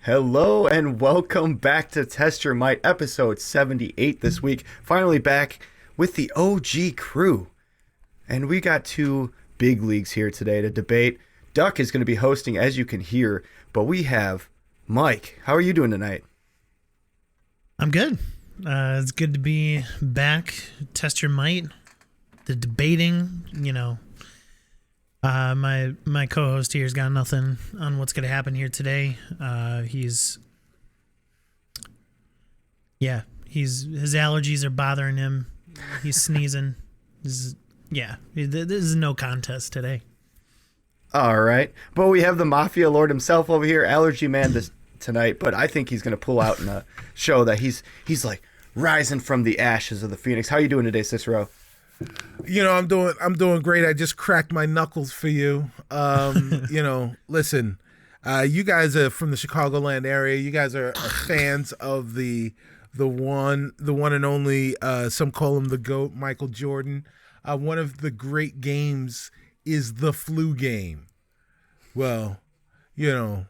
Hello and welcome back to Test Your Might, episode 78 this week. Finally back with the OG crew. And we got two big leagues here today to debate. Duck is going to be hosting, as you can hear, but we have Mike. How are you doing tonight? I'm good. It's good to be back. Test Your Might. The debating, my co-host here's got nothing on what's going to happen here today. His allergies are bothering him. He's sneezing. This is no contest today. All right. But we have the Mafia Lord himself over here, Allergy Man, tonight. But I think he's going to pull out in a show that he's like rising from the ashes of the Phoenix. How are you doing today, Cicero? I'm doing great. I just cracked my knuckles for you. Listen, you guys are from the Chicagoland area. You guys are fans of the one and only, some call him the GOAT, Michael Jordan. One of the great games is the flu game. Well, Michael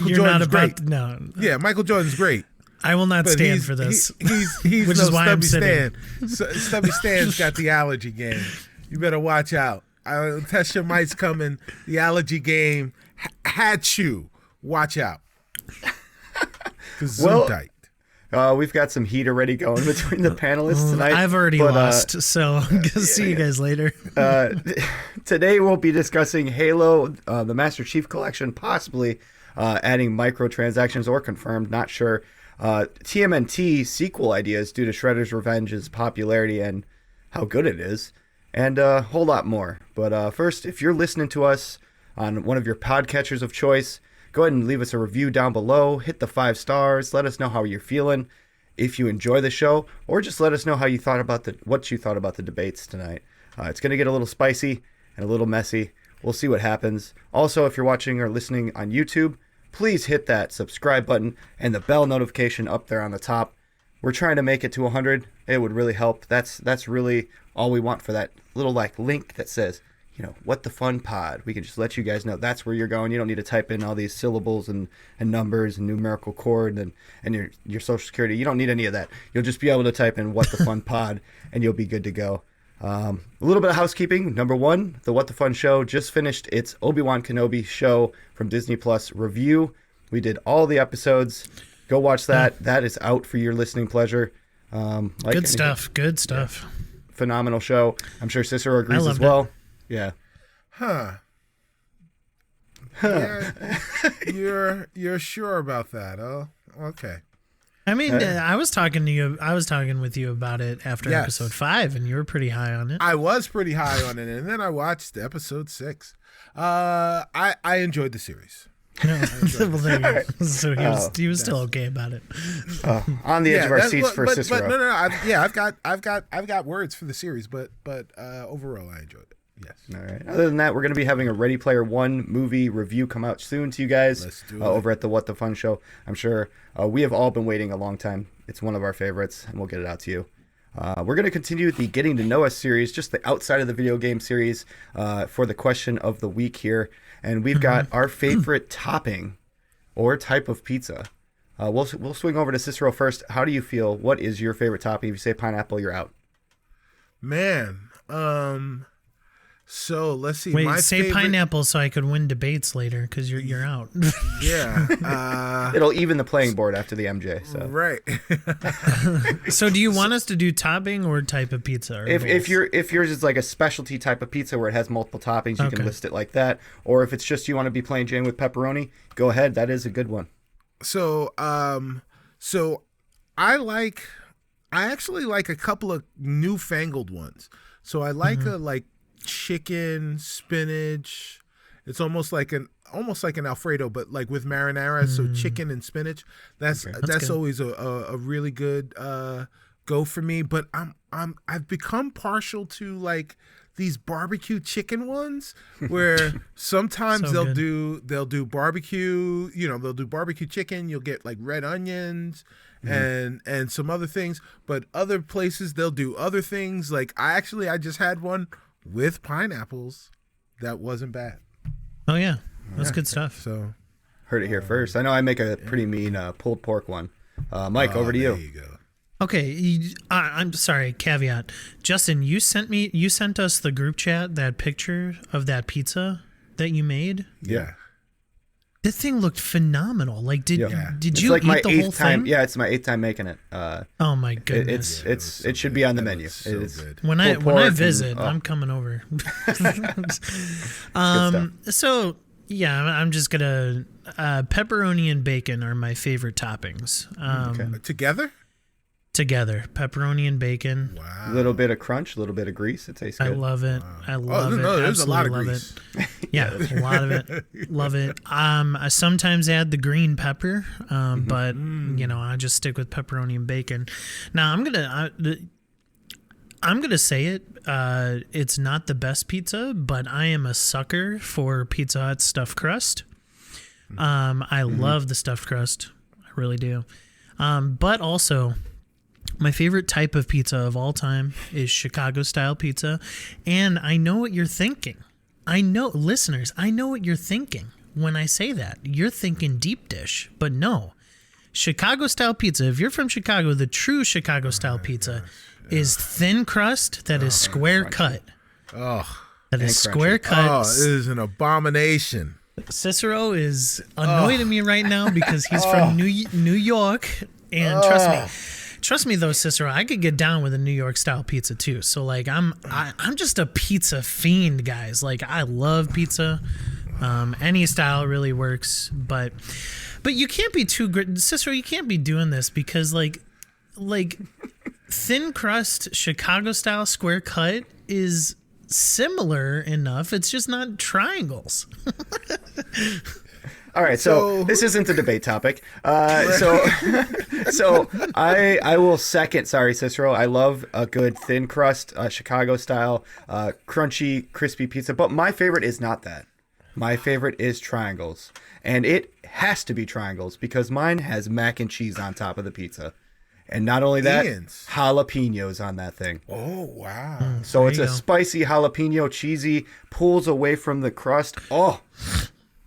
Jordan's great. No. Yeah, Michael Jordan's great. I will not stand for this. He's which no is why I'm Stubby sitting. Stan. Stubby Stan's got the allergy game. You better watch out. Test Your Might's coming. The allergy game had you. Watch out. Well, we've got some heat already going between the panelists tonight. I've already lost, so I'm going to see you guys later. Today we'll be discussing Halo, the Master Chief Collection, possibly adding microtransactions or confirmed, not sure. TMNT sequel ideas due to Shredder's Revenge's popularity and how good it is, and a whole lot more. But first, if you're listening to us on one of your podcatchers of choice, go ahead and leave us a review down below. Hit the 5 stars. Let us know how you're feeling, if you enjoy the show, or just let us know how you thought about what you thought about the debates tonight. It's going to get a little spicy and a little messy. We'll see what happens. Also, if you're watching or listening on YouTube, please hit that subscribe button and the bell notification up there on the top. We're trying to make it to 100. It would really help. That's really all we want for that little link that says, what the fun pod. We can just let you guys know that's where you're going. You don't need to type in all these syllables and numbers and numerical code and your social security. You don't need any of that. You'll just be able to type in what the fun pod and you'll be good to go. A little bit of housekeeping. Number one, the What the Fun Show just finished its Obi-Wan Kenobi show from Disney Plus review. We did all the episodes. Go watch that. That is out for your listening pleasure. Good stuff. Yeah. Phenomenal show. I'm sure Cicero agrees as well. Yeah. Huh. Yeah, you're sure about that? Oh, okay. I mean, I was talking with you about it after episode 5, and you were pretty high on it. I was pretty high on it, and then I watched episode 6. I enjoyed the series. So he was still okay about it. On the edge of our seats for Cicero. But no. I've got words for the series, but overall I enjoyed it. Yes. All right. Other than that, we're going to be having a Ready Player One movie review come out soon to you guys. Let's do it. Over at the What the Fun Show. I'm sure we have all been waiting a long time. It's one of our favorites, and we'll get it out to you. We're going to continue the Getting to Know Us series, just the outside of the video game series, for the question of the week here. And we've got our favorite topping or type of pizza. We'll swing over to Cicero first. How do you feel? What is your favorite topping? If you say pineapple, you're out. Man, so let's see. Wait, say pineapple so I could win debates later because you're out. Yeah. It'll even the playing board after the MJ. So. Right. So do you want us to do topping or type of pizza? Or if yours is like a specialty type of pizza where it has multiple toppings, you can list it like that. Or if it's just you want to be plain Jane with pepperoni, go ahead. That is a good one. So I actually like a couple of newfangled ones. So I like a chicken, spinach. It's almost like an Alfredo, but like with marinara. So chicken and spinach. That's always a really good go for me. But I've become partial to like these barbecue chicken ones where sometimes they'll do barbecue. They'll do barbecue chicken. You'll get like red onions and some other things. But other places they'll do other things. Like I just had one with pineapples that wasn't bad. Oh yeah, that's good stuff. So heard it here first. I know I make a pretty mean pulled pork one. Mike, over to you. There you go. Okay, I'm sorry. Caveat, Justin, you sent us the group chat that picture of that pizza that you made. Yeah. This thing looked phenomenal. Like, did It's you like eat my the eighth whole time. thing? Yeah, it's my 8th time making it. Oh my goodness! It should be on the menu. So it is good. When I pulled pork visit, and, I'm coming over. stuff. So yeah, I'm just gonna pepperoni and bacon are my favorite toppings. Together? Together, pepperoni and bacon. Wow. A little bit of crunch, a little bit of grease. It tastes good. I love it. I love it. No, there's a lot of Absolutely grease. love it. Yeah, a lot of it. Love it. I sometimes add the green pepper, but I just stick with pepperoni and bacon. Now I'm gonna say it. It's not the best pizza, but I am a sucker for Pizza Hut stuffed crust. I love the stuffed crust. I really do. But also, my favorite type of pizza of all time is Chicago-style pizza. And I know what you're thinking. Listeners, I know what you're thinking when I say that. You're thinking deep dish. But no. Chicago-style pizza, if you're from Chicago, the true Chicago-style pizza is thin crust that is square cut. Oh. That is square cut. Oh, it is an abomination. Cicero is annoyed at me right now because he's from New York. And trust me though, Cicero, I could get down with a New York style pizza too. So like I'm just a pizza fiend, guys. Like I love pizza. Any style really works, but you can't be too good, Cicero. You can't be doing this because like thin crust Chicago style square cut is similar enough. It's just not triangles. All right, so this isn't a debate topic. So I will second. Sorry, Cicero. I love a good thin crust, Chicago style, crunchy, crispy pizza. But my favorite is not that. My favorite is triangles, and it has to be triangles because mine has mac and cheese on top of the pizza, and not only that, jalapenos on that thing. Oh wow! So it's a spicy jalapeno, cheesy, pulls away from the crust. Oh.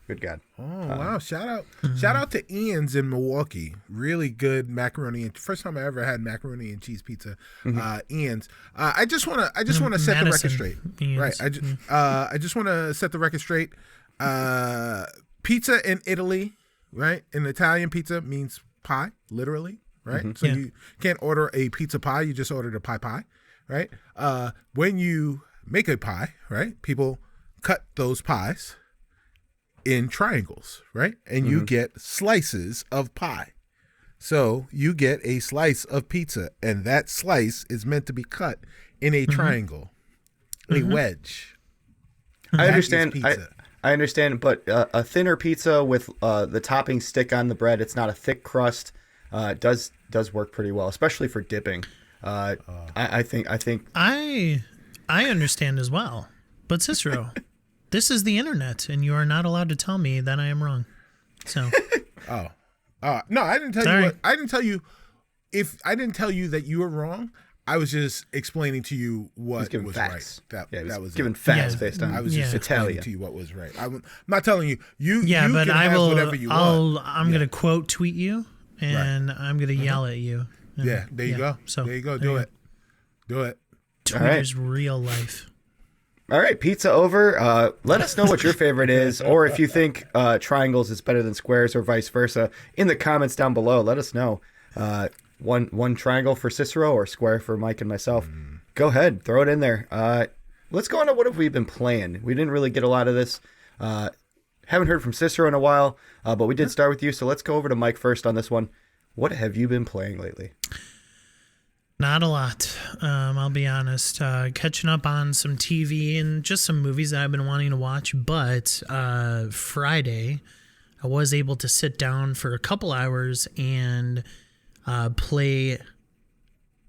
Good God. Oh, wow. Shout out to Ian's in Milwaukee. Really good macaroni and first time I ever had macaroni and cheese pizza. Ian's. I just want to set the record straight. Ian's. Right. I just want to set the record straight. Pizza in Italy, right? An Italian pizza means pie, literally, right? So you can't order a pizza pie, you just ordered a pie, right? When you make a pie, right? People cut those pies in triangles, right? And you get slices of pie. So you get a slice of pizza, and that slice is meant to be cut in a triangle, a wedge. I understand. I understand, but a thinner pizza with the toppings stick on the bread. It's not a thick crust. Does work pretty well, especially for dipping. I think. I understand as well, but Cicero. This is the internet, and you are not allowed to tell me that I am wrong. So, no, I didn't tell you. I didn't tell you. If I didn't tell you that you were wrong, I was just explaining to you what was facts. right. That was giving facts based on. I was just explaining to you what was right. I'm not telling you. You but can I have will. Whatever you want. I'm gonna quote tweet you, and I'm gonna yell at you. And, yeah, there you go. So there you go. Do it. Twitter's real life. All right, pizza over. Let us know what your favorite is, or if you think triangles is better than squares, or vice versa, in the comments down below. Let us know. One triangle for Cicero, or square for Mike and myself. Go ahead, throw it in there. Let's go on to what have we been playing. We didn't really get a lot of this. Haven't heard from Cicero in a while, but we did start with you. So let's go over to Mike first on this one. What have you been playing lately? Not a lot. I'll be honest. Catching up on some TV and just some movies that I've been wanting to watch. But Friday, I was able to sit down for a couple hours and play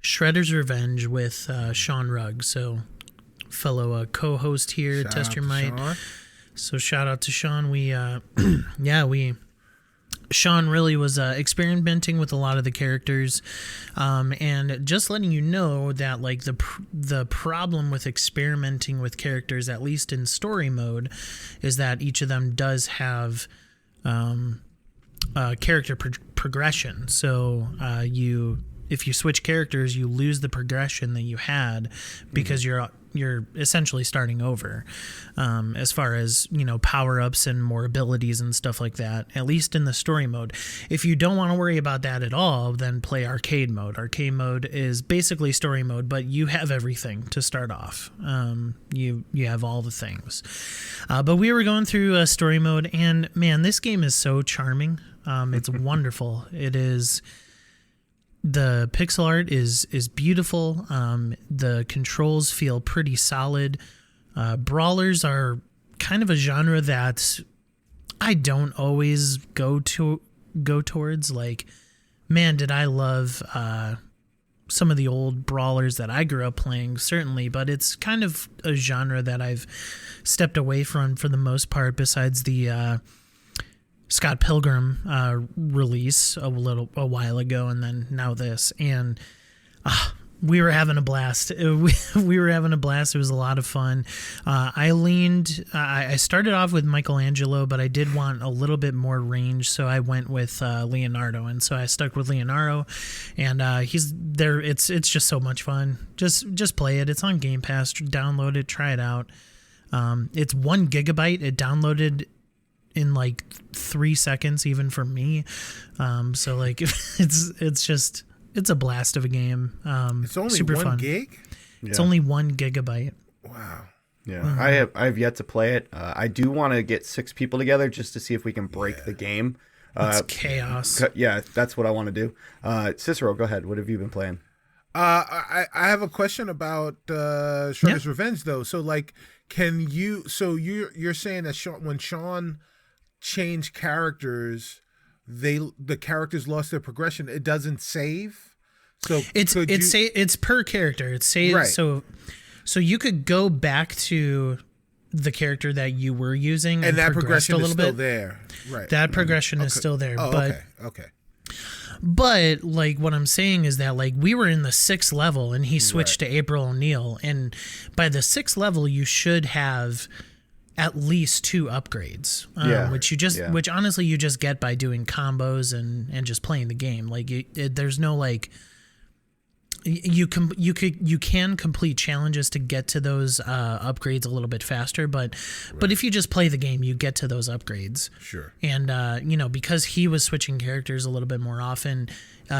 Shredder's Revenge with Sean Rugg. So, fellow co-host here, Test Your Might. So shout out to Sean. Sean really was experimenting with a lot of the characters, and just letting you know that like the problem with experimenting with characters, at least in story mode, is that each of them does have character progression. So if you switch characters, you lose the progression that you had because you're essentially starting over, as far as, power-ups and more abilities and stuff like that, at least in the story mode. If you don't want to worry about that at all, then play arcade mode. Arcade mode is basically story mode, but you have everything to start off. You have all the things. But we were going through story mode, and man, this game is so charming. It's wonderful. It is. The pixel art is beautiful. The controls feel pretty solid. Brawlers are kind of a genre that I don't always go towards. Like, man, did I love some of the old brawlers that I grew up playing, certainly, but it's kind of a genre that I've stepped away from for the most part, besides the Scott Pilgrim release a while ago, and then now this, and we were having a blast. We were having a blast. It was a lot of fun. I started off with Michelangelo, but I did want a little bit more range, so I went with Leonardo, and so I stuck with Leonardo, and he's there. It's just so much fun. Just play it. It's on Game Pass. Download it. Try it out. It's 1 gigabyte. It downloaded in like 3 seconds, even for me. So like it's a blast of a game. It's only super 1 fun. gig? It's only 1 gigabyte. Wow. Yeah, Mm-hmm. I have yet to play it. I do want to get 6 people together just to see if we can break the game. It's chaos. Yeah, that's what I want to do. Cicero, go ahead. What have you been playing? I have a question about Shredder's Revenge though. So like, you're saying that when Sean changed characters, the characters lost their progression. It doesn't save. So it's per character. It saves. Right. So you could go back to the character that you were using, and that progress progression a little is still bit. there. Right. That progression is still there. Oh, but okay. But like what I'm saying is that like we were in the 6th level and he switched to April O'Neil, and by the 6th level you should have at least 2 upgrades, which honestly you just get by doing combos and just playing the game. Like there's no like you can complete challenges to get to those upgrades a little bit faster, but if you just play the game, you get to those upgrades. Sure. And because he was switching characters a little bit more often,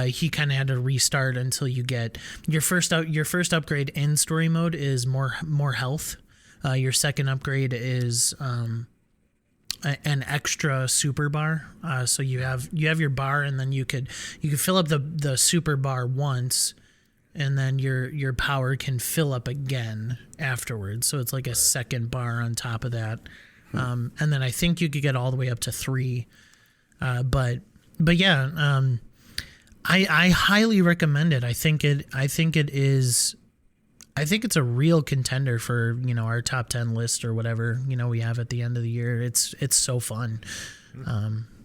he kind of had to restart until you get your first upgrade in story mode is more health. Your second upgrade is an extra super bar. So you have your bar, and then you could fill up the super bar once, and then your power can fill up again afterwards. So it's like a second bar on top of that. And then I think you could get all the way up to 3. But yeah, I highly recommend it. I think it's a real contender for, our top 10 list or whatever, we have at the end of the year. It's so fun.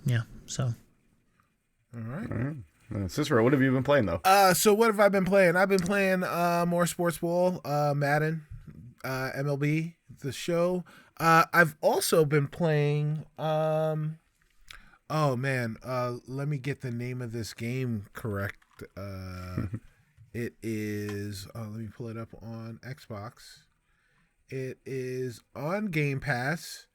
Yeah. So. All right. Cicero, what have you been playing though? So what have I been playing? I've been playing more sports ball, Madden, MLB, the show. I've also been playing let me get the name of this game correct. It is let me pull it up on Xbox. It is on Game Pass,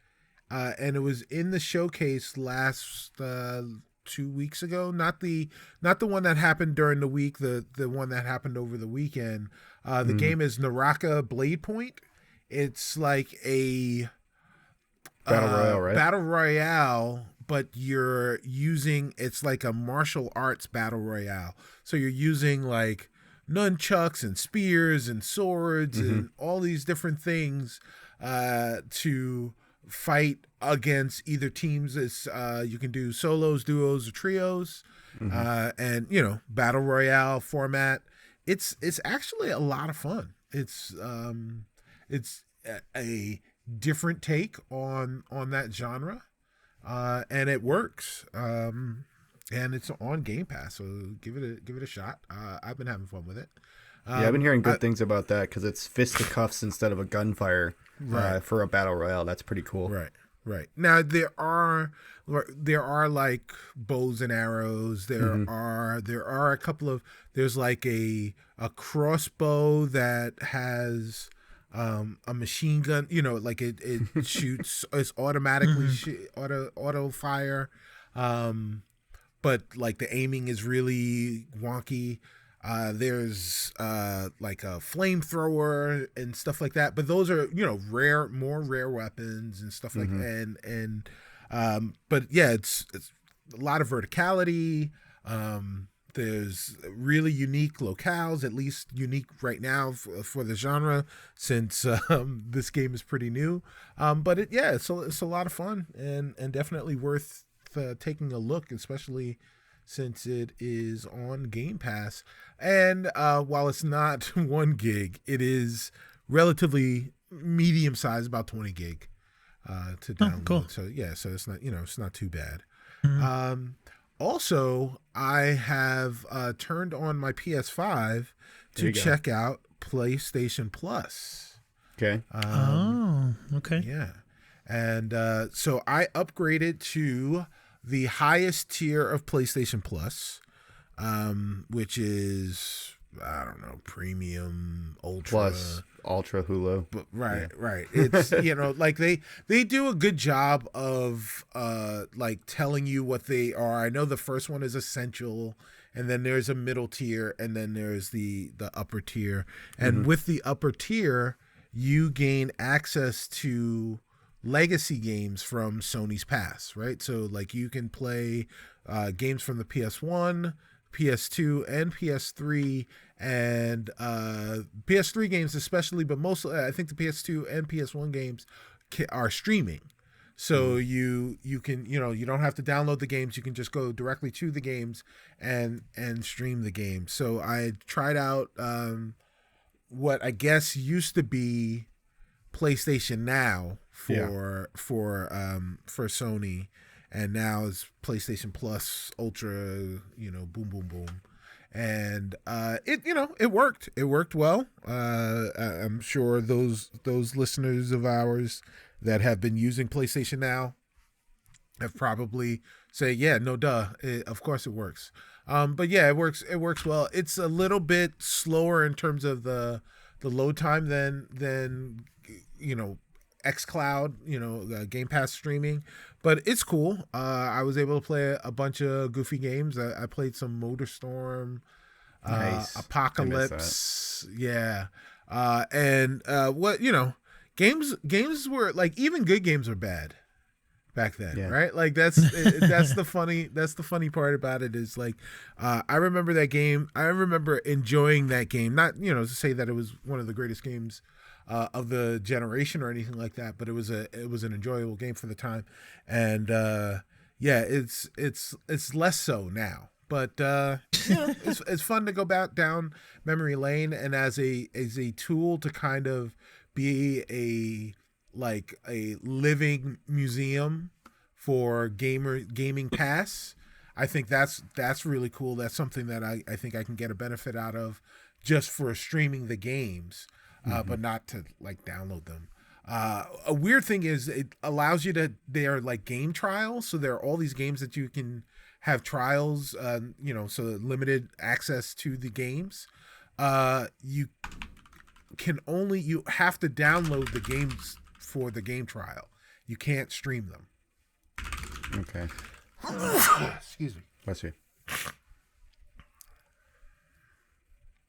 and it was in the showcase last 2 weeks ago. Not the one that happened during the week, the one that happened over the weekend. The game is Naraka Blade Point. It's like a Battle Royale, right? Battle Royale, but it's like a martial arts Battle Royale. So you're using like nunchucks and spears and swords and all these different things to fight against either teams. It's you can do solos, duos, or trios, and Battle Royale format. It's actually a lot of fun. It's a different take on that genre, and it works. And it's on Game Pass, so give it a shot. I've been having fun with it. I've been hearing good things about that because it's fisticuffs instead of a gunfire for a battle royale. That's pretty cool. Right. Right. Now there are like bows and arrows. There are a couple of there's like a crossbow that has a machine gun, like it shoots, it's automatically auto fire. But like the aiming is really wonky. There's like a flamethrower and stuff like that, but those are more rare weapons and stuff like that. But yeah, it's a lot of verticality. There's really unique locales, at least unique right now for the genre, since this game is pretty new. But it's a lot of fun and definitely worth taking a look, especially since it is on Game Pass. And while it's not 1 gig, it is relatively medium sized, about 20 gig to download. Cool. So it's not it's not too bad. Mm-hmm. Also, I have turned on my PS5 to check out PlayStation Plus. Okay. Okay. Yeah. And so I upgraded to the highest tier of PlayStation Plus, which is, I don't know, premium, ultra. Plus ultra Hulu. But, right. It's, like they do a good job of like telling you what they are. I know the first one is essential, and then there's a middle tier, and then there's the upper tier. And with the upper tier, you gain access to legacy games from Sony's past, right? So like you can play games from the PS1, PS2, and PS3, and PS3 games especially, but mostly I think the PS2 and PS1 games are streaming. So you can you don't have to download the games, you can just go directly to the games and stream the game. So I tried out what I guess used to be PlayStation Now for Sony, and now is PlayStation Plus Ultra, boom boom boom. And it worked well. I'm sure those listeners of ours that have been using PlayStation Now have probably say, yeah, no duh, of course it works. But yeah, it works well. It's a little bit slower in terms of the load time than xCloud, Game Pass streaming, but it's cool. I was able to play a bunch of goofy games. I played some MotorStorm, nice. Apocalypse, yeah, and games were like, even good games were bad back then, right? Like that's the funny part about it is like, I remember that game. I remember enjoying that game. Not to say that it was one of the greatest games of the generation or anything like that, but it was an enjoyable game for the time. And it's less so now, but it's fun to go back down memory lane, and as a tool to kind of be a living museum for gaming pass. I think that's really cool. That's something that I think I can get a benefit out of just for streaming the games. But not to like download them. A weird thing is it allows you to, they're like game trials. So there are all these games that you can have trials, so limited access to the games. You have to download the games for the game trial. You can't stream them. Okay. Excuse me. Bless you.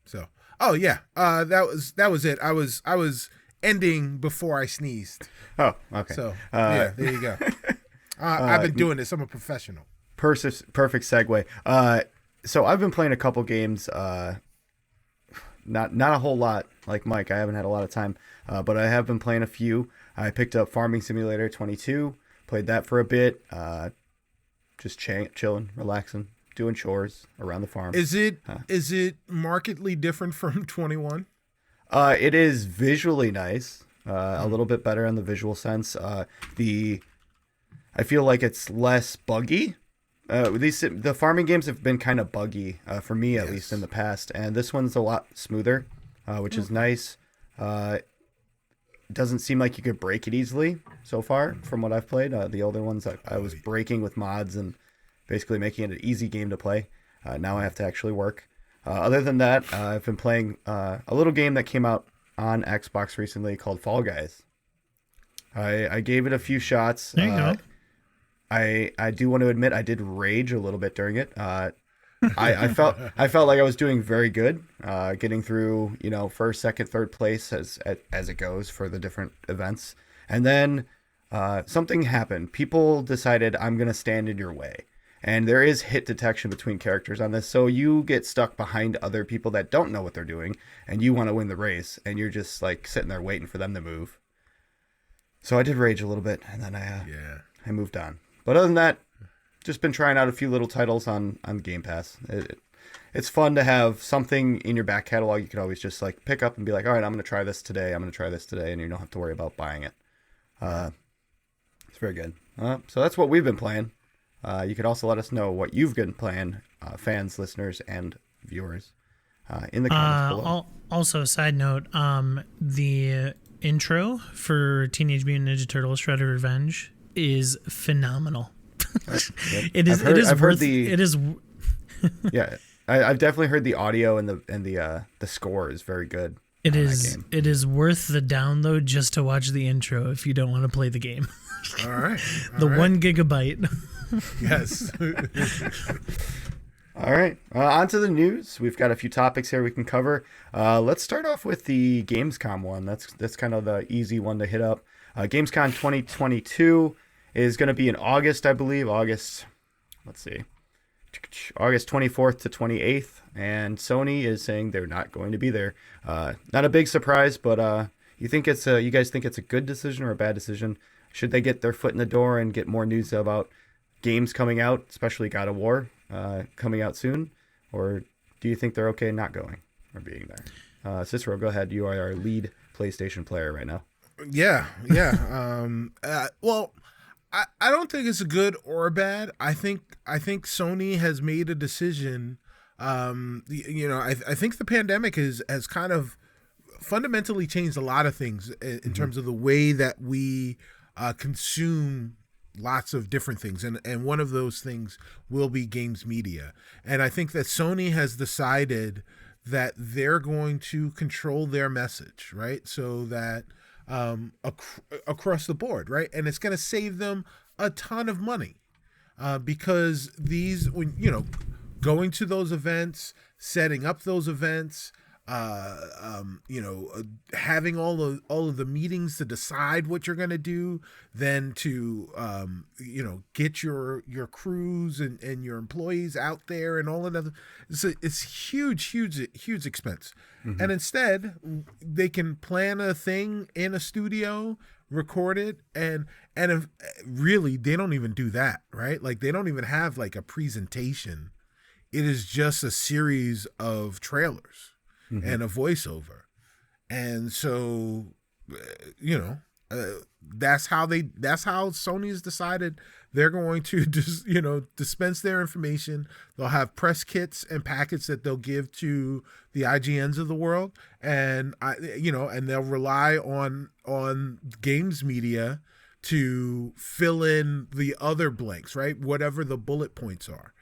So, that was it. I was ending before I sneezed. Oh, okay. So, there you go. I've been doing this. I'm a professional. Perfect segue. So I've been playing a couple games. Not a whole lot like Mike. I haven't had a lot of time, but I have been playing a few. I picked up Farming Simulator 22. Played that for a bit. Just chilling, relaxing, doing chores around the farm. Is it markedly different from 21? It is visually nice. A little bit better in the visual sense. I feel like it's less buggy. The farming games have been kind of buggy for me, at least in the past, and this one's a lot smoother, which is nice. doesn't seem like you could break it easily so far from what I've played. The older ones I was breaking with mods and basically making it an easy game to play. Now I have to actually work. Other than that, I've been playing a little game that came out on Xbox recently called Fall Guys. I gave it a few shots. There you go. I do want to admit I did rage a little bit during it. I felt like I was doing very good, getting through, first, second, third place as it goes for the different events. And then something happened. People decided I'm going to stand in your way. And there is hit detection between characters on this. So you get stuck behind other people that don't know what they're doing. And you want to win the race. And you're just like sitting there waiting for them to move. So I did rage a little bit. And then I moved on. But other than that, just been trying out a few little titles on Game Pass. It's fun to have something in your back catalog you could always just like pick up and be like, all right, I'm going to try this today. And you don't have to worry about buying it. It's very good. So that's what we've been playing. You could also let us know what you've been playing, fans, listeners, and viewers, in the comments below. Also, side note, the intro for Teenage Mutant Ninja Turtles: Shredder Revenge is phenomenal. It is. Yeah, I've definitely heard the audio and the score is very good. It is worth the download just to watch the intro if you don't want to play the game. All right. 1 gigabyte. Yes. All right. On to the news. We've got a few topics here we can cover. Let's start off with the Gamescom one. That's kind of the easy one to hit up. Gamescom 2022 is going to be in August, I believe. August 24th to 28th. And Sony is saying they're not going to be there. Not a big surprise, but you guys think it's a good decision or a bad decision? Should they get their foot in the door and get more news about games coming out, especially God of War coming out soon? Or do you think they're okay not going or being there? Cicero, go ahead. You are our lead PlayStation player right now. Yeah. Well, I don't think it's a good or a bad. I think Sony has made a decision. I think the pandemic has kind of fundamentally changed a lot of things in terms of the way that we consume lots of different things, and one of those things will be games media. And I think that Sony has decided that they're going to control their message, right? So that across the board, right? And it's going to save them a ton of money because going to those events, setting up those events, having all of the meetings to decide what you're going to do, then to get your crews and your employees out there and all of that. It's huge expense. Mm-hmm. And instead they can plan a thing in a studio, record it, and if, really they don't even do that, right? Like they don't even have like a presentation. It is just a series of trailers. Mm-hmm. And a voiceover. And so, that's how Sony's decided they're going to just, dispense their information. They'll have press kits and packets that they'll give to the IGNs of the world. And and they'll rely on games media to fill in the other blanks, right? Whatever the bullet points are.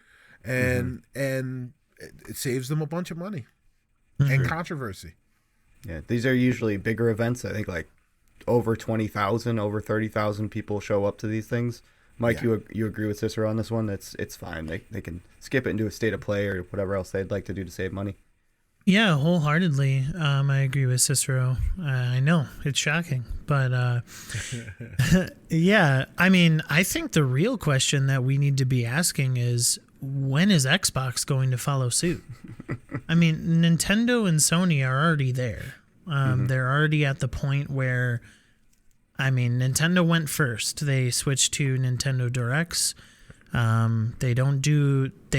And it saves them a bunch of money. Mm-hmm. And controversy. Yeah, these are usually bigger events. I think like over 20,000, over 30,000 people show up to these things. Mike, you agree with Cicero on this one? It's fine. They can skip it and do a state of play or whatever else they'd like to do to save money. Yeah, wholeheartedly. I agree with Cicero. I know it's shocking, but yeah. I mean, I think the real question that we need to be asking is, when is Xbox going to follow suit? I mean, Nintendo and Sony are already there. They're already at the point where, I mean, Nintendo went first. They switched to Nintendo Directs. They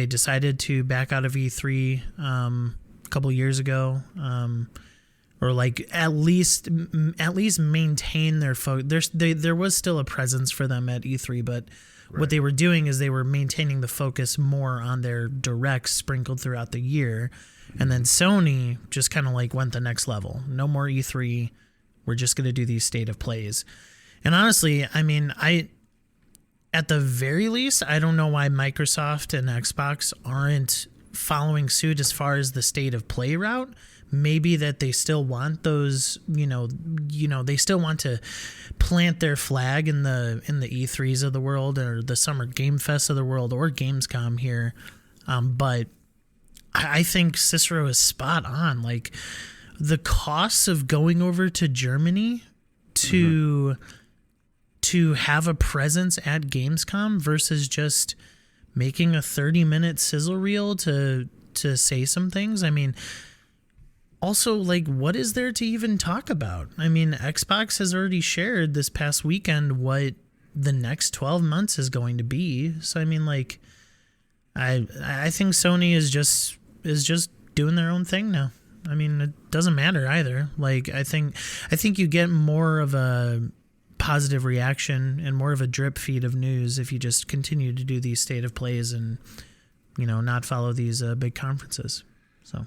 decided to back out of E3 a couple years ago, or like at least maintain their focus. There was still a presence for them at E3, but what they were doing is they were maintaining the focus more on their directs sprinkled throughout the year. And then Sony just kind of like went the next level. No more E3. we're just going to do these state of plays. And honestly, I mean, at the very least, I don't know why Microsoft and Xbox aren't following suit as far as the state of play route. Maybe that they still want those, they still want to plant their flag in the E3s of the world, or the Summer Game Fest of the world, or Gamescom here. But I think Cicero is spot on. Like, the costs of going over to Germany to have a presence at Gamescom versus just making a 30-minute sizzle reel to say some things. I mean, also, like, what is there to even talk about? I mean, Xbox has already shared this past weekend what the next 12 months is going to be. So, I mean, like, I think Sony is just doing their own thing now. I mean, it doesn't matter either. Like, I think you get more of a positive reaction and more of a drip feed of news if you just continue to do these state of plays and, not follow these big conferences. So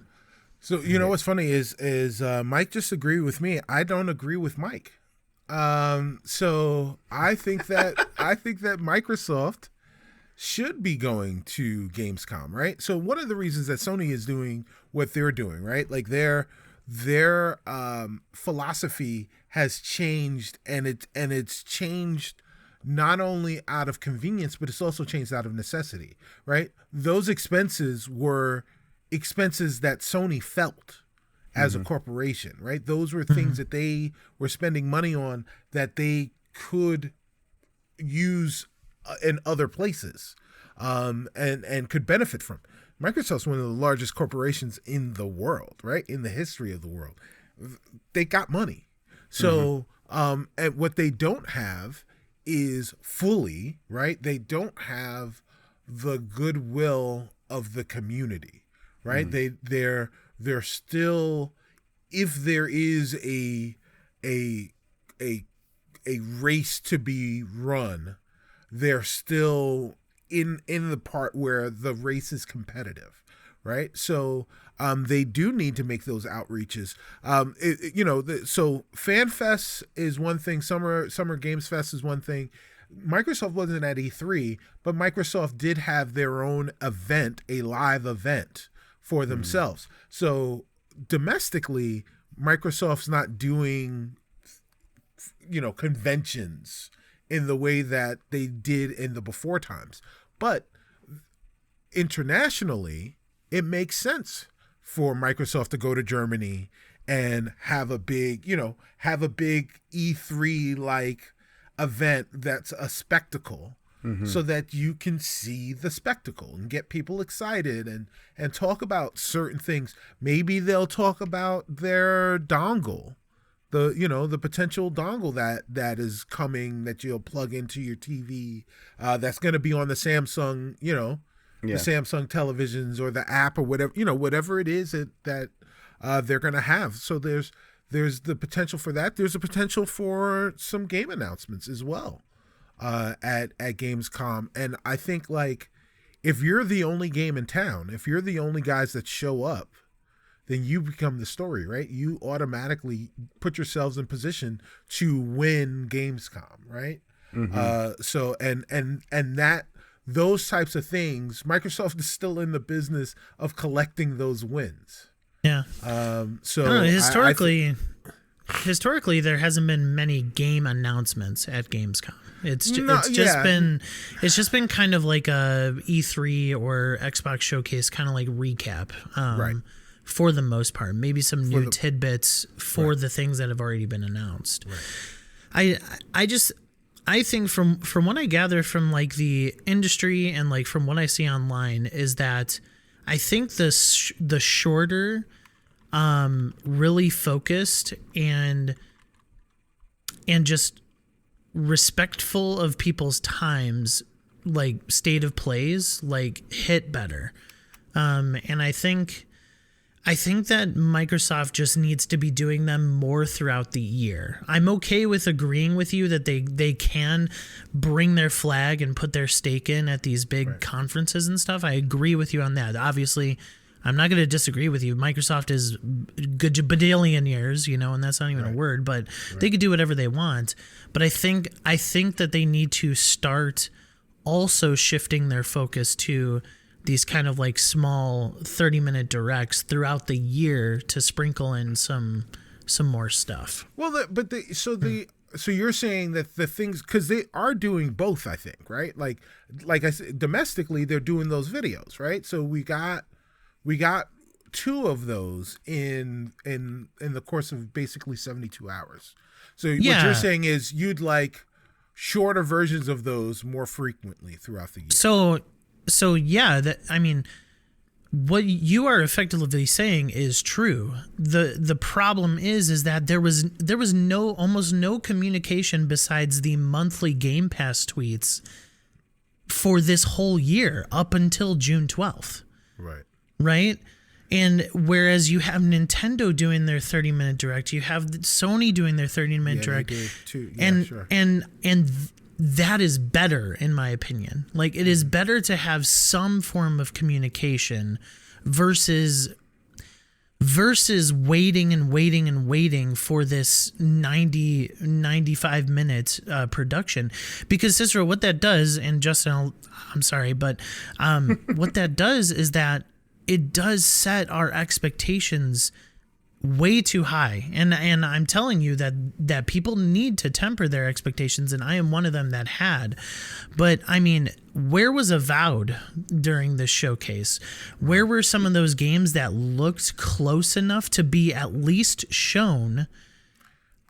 you know what's funny is Mike just agreed with me. I don't agree with Mike. So I think that Microsoft should be going to Gamescom, right? So one of the reasons that Sony is doing what they're doing, right? Like their philosophy has changed, and it's changed not only out of convenience, but it's also changed out of necessity, right? Those expenses were expenses that Sony felt as a corporation, right? Those were things that they were spending money on that they could use in other places, and could benefit from. Microsoft's one of the largest corporations in the world, right? In the history of the world. They got money. So, and what they don't have is fully, right? They don't have the goodwill of the community, right? They're still, if there is a race to be run, they're still in the part where the race is competitive, right? So they do need to make those outreaches. So Fan Fest is one thing. Summer Games Fest is one thing. Microsoft wasn't at E3, but Microsoft did have their own event, a live event for themselves. So domestically, Microsoft's not doing, conventions in the way that they did in the before times. But internationally, it makes sense for Microsoft to go to Germany and have a big E3 like event that's a spectacle, so that you can see the spectacle and get people excited and talk about certain things. Maybe they'll talk about their dongle, the potential dongle that is coming, that you'll plug into your TV, that's going to be on the Samsung, the Samsung televisions or the app or whatever, whatever it is that they're going to have. So there's the potential for that. There's a potential for some game announcements as well at Gamescom. And I think, like, if you're the only game in town, if you're the only guys that show up, then you become the story, right? You automatically put yourselves in position to win Gamescom, right? So that those types of things, Microsoft is still in the business of collecting those wins. Yeah. So I don't know, historically, there hasn't been many game announcements at Gamescom. It's just been kind of like a E3 or Xbox showcase, kind of like recap. Right. For the most part, maybe some new tidbits for the things that have already been announced. Right. I think from what I gather from like the industry and like from what I see online is that I think the shorter, really focused and just respectful of people's times, like state of plays, like hit better. And I think that Microsoft just needs to be doing them more throughout the year. I'm okay with agreeing with you that they can bring their flag and put their stake in at these big conferences and stuff. I agree with you on that. Obviously, I'm not going to disagree with you. Microsoft is gajillion years, and that's not even a word, but they could do whatever they want. But I think that they need to start also shifting their focus to these kind of like small 30-minute directs throughout the year to sprinkle in some more stuff. Well, so you're saying that the things, because they are doing both, I think, right? Like I said, domestically, they're doing those videos, right? So we got 2 of those in the course of basically 72 hours. So what you're saying is you'd like shorter versions of those more frequently throughout the year. So yeah, what you are effectively saying is true. The problem is that there was almost no communication besides the monthly Game Pass tweets for this whole year up until June 12th. Right? And whereas you have Nintendo doing their 30-minute direct, you have Sony doing their 30-minute direct. Too. And that is better, in my opinion. Like, it is better to have some form of communication versus waiting and waiting and waiting for this 95 minute production. Because Cicero, what that does, and Justin, I'm sorry, but what that does is that it does set our expectations way too high, and I'm telling you that people need to temper their expectations, and I am one of them that had. But I mean, where was Avowed during this showcase? Where were some of those games that looked close enough to be at least shown?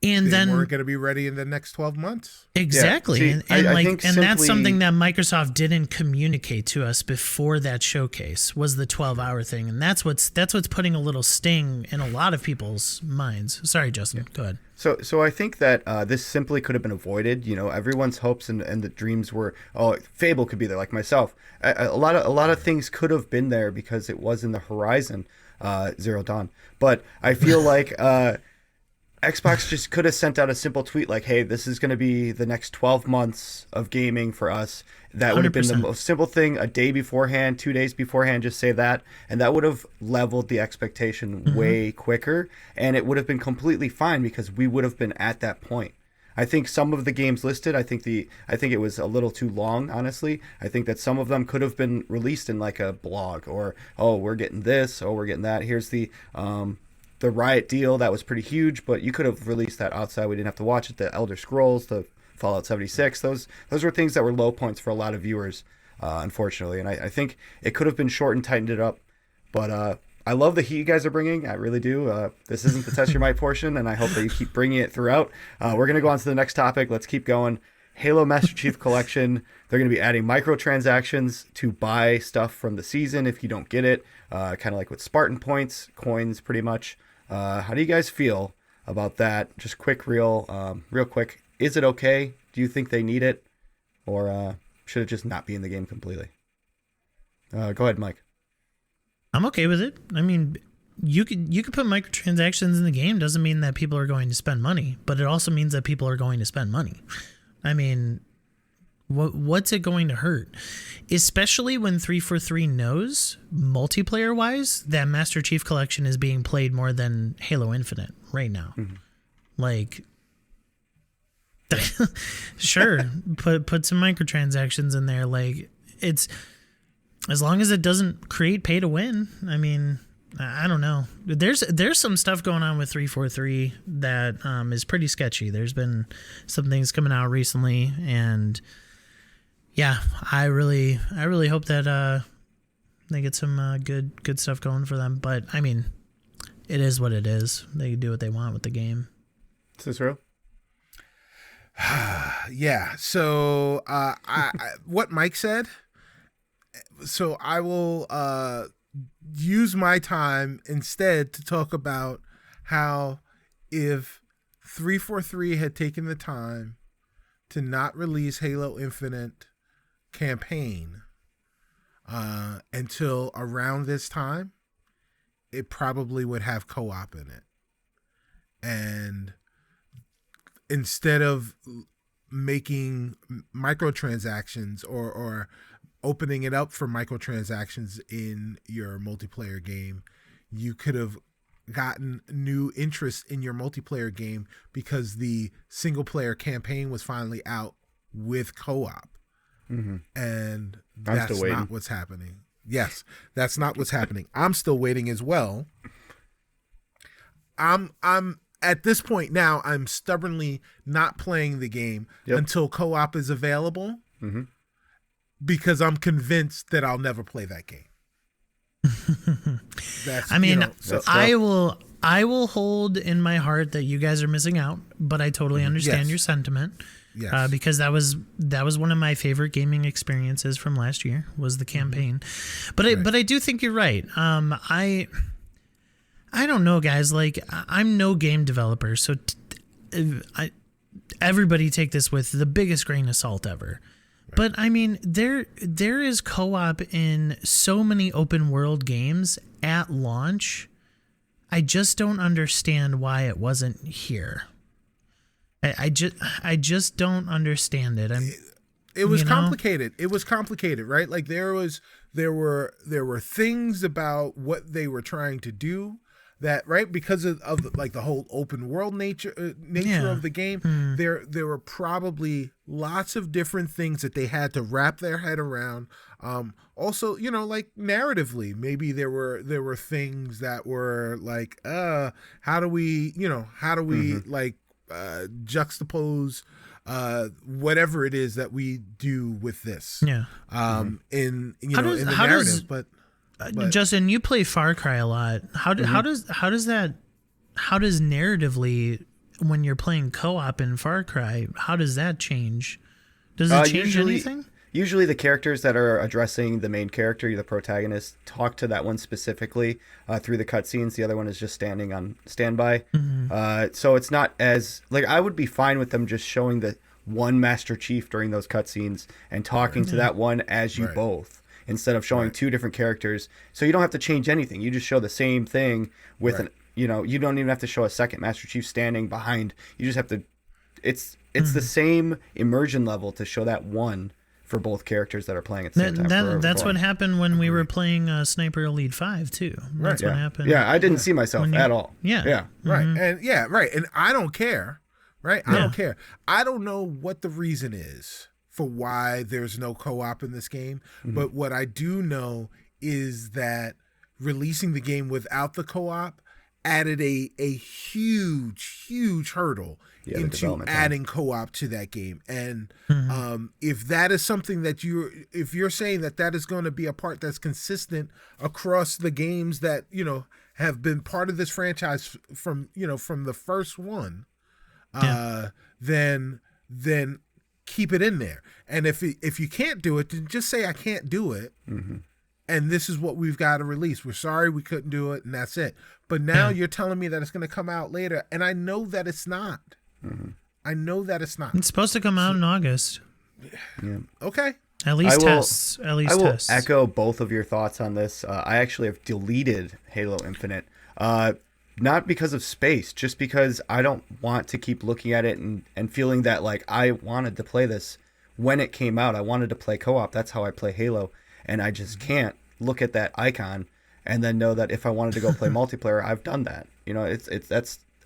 And then we're going to be ready in the next 12 months. Exactly. Yeah. See, I think that's something that Microsoft didn't communicate to us before that showcase was the 12-hour thing. And that's what's putting a little sting in a lot of people's minds. Sorry, Justin. Go ahead. So I think that this simply could have been avoided. Everyone's hopes and the dreams were, Fable could be there, like myself. A lot of things could have been there because it was in the horizon, Zero Dawn. But I feel like Xbox just could have sent out a simple tweet like, hey, this is going to be the next 12 months of gaming for us. That would have been the 100%. most simple thing. A day beforehand, 2 days beforehand, just say that. And that would have leveled the expectation way quicker. And it would have been completely fine because we would have been at that point. I think some of the games listed, I think it was a little too long, honestly. I think that some of them could have been released in like a blog or, we're getting this, we're getting that. Here's the Riot deal that was pretty huge, but you could have released that outside. We didn't have to watch it. The Elder Scrolls, the Fallout 76, those were things that were low points for a lot of viewers, unfortunately. And I think it could have been short and tightened it up. But I love the heat you guys are bringing. I really do. This isn't the test your mic portion, and I hope that you keep bringing it throughout. We're going to go on to the next topic. Let's keep going. Halo Master Chief Collection. They're going to be adding microtransactions to buy stuff from the season if you don't get it. Kind of like with Spartan points, coins, pretty much. How do you guys feel about that? Just real quick. Is it okay? Do you think they need it? Or should it just not be in the game completely? Go ahead, Mike. I'm okay with it. I mean, you could put microtransactions in the game. Doesn't mean that people are going to spend money, but it also means that people are going to spend money. I mean, what's it going to hurt? Especially when 343 knows, multiplayer-wise, that Master Chief Collection is being played more than Halo Infinite right now. Mm-hmm. Like, sure, put some microtransactions in there. Like, it's as long as it doesn't create pay to win. I mean, I don't know. There's some stuff going on with 343 that is pretty sketchy. There's been some things coming out recently, and yeah, I really hope that they get some good stuff going for them. But I mean, it is what it is. They can do what they want with the game. Cicero? Yeah. So I what Mike said. So I will use my time instead to talk about how if 343 had taken the time to not release Halo Infinite campaign until around this time, it probably would have co-op in it. And instead of making microtransactions or opening it up for microtransactions in your multiplayer game, you could have gotten new interest in your multiplayer game because the single player campaign was finally out with co-op. And that's not what's happening. Yes, that's not what's happening. I'm still waiting as well. I'm at this point now, I'm stubbornly not playing the game until co-op is available because I'm convinced that I'll never play that game. I will hold in my heart that you guys are missing out, but I totally understand your sentiment. Yes. Because that was one of my favorite gaming experiences from last year was the campaign. But I do think you're right. I don't know, guys. Like, I'm no game developer, so everybody take this with the biggest grain of salt ever. Right. But I mean, there is co-op in so many open world games at launch. I just don't understand why it wasn't here. I just don't understand it. It was complicated. It was complicated, right? Like there were things about what they were trying to do that, right, because of like the whole open world nature of the game. There were probably lots of different things that they had to wrap their head around. Also, like narratively, maybe there were things that were like, how do we like juxtapose whatever it is that we do with this in the narrative. But Justin, you play Far Cry a lot. How does narratively, when you're playing co-op in Far Cry, how does that change? Does it change anything? Usually the characters that are addressing the main character, the protagonist, talk to that one specifically through the cutscenes. The other one is just standing on standby. So it's not as... Like, I would be fine with them just showing the one Master Chief during those cutscenes and talking to that one as you both, instead of showing two different characters. So you don't have to change anything. You just show the same thing with an... You don't even have to show a second Master Chief standing behind. You just have to... It's the same immersion level to show that one for both characters that are playing at the same time. That's what happened when we were playing Sniper Elite 5 too. That's what happened. Yeah, I didn't see myself at all. Yeah. Right. And and I don't care. Right? I don't care. I don't know what the reason is for why there's no co-op in this game, but what I do know is that releasing the game without the co-op added a huge hurdle into adding co-op to that game. And if that is something that if you're saying that is going to be a part that's consistent across the games that have been part of this franchise from the first one, then keep it in there. And if you can't do it, then just say I can't do it. And this is what we've got to release. We're sorry we couldn't do it, and that's it. But now you're telling me that it's going to come out later, and I know that it's not. I know that it's not. It's supposed to come out in August. Yeah. Okay. At least tests. I will echo both of your thoughts on this. I actually have deleted Halo Infinite. Not because of space, just because I don't want to keep looking at it and feeling that like I wanted to play this when it came out. I wanted to play co-op. That's how I play Halo. And I just can't look at that icon and then know that if I wanted to go play multiplayer, I've done that.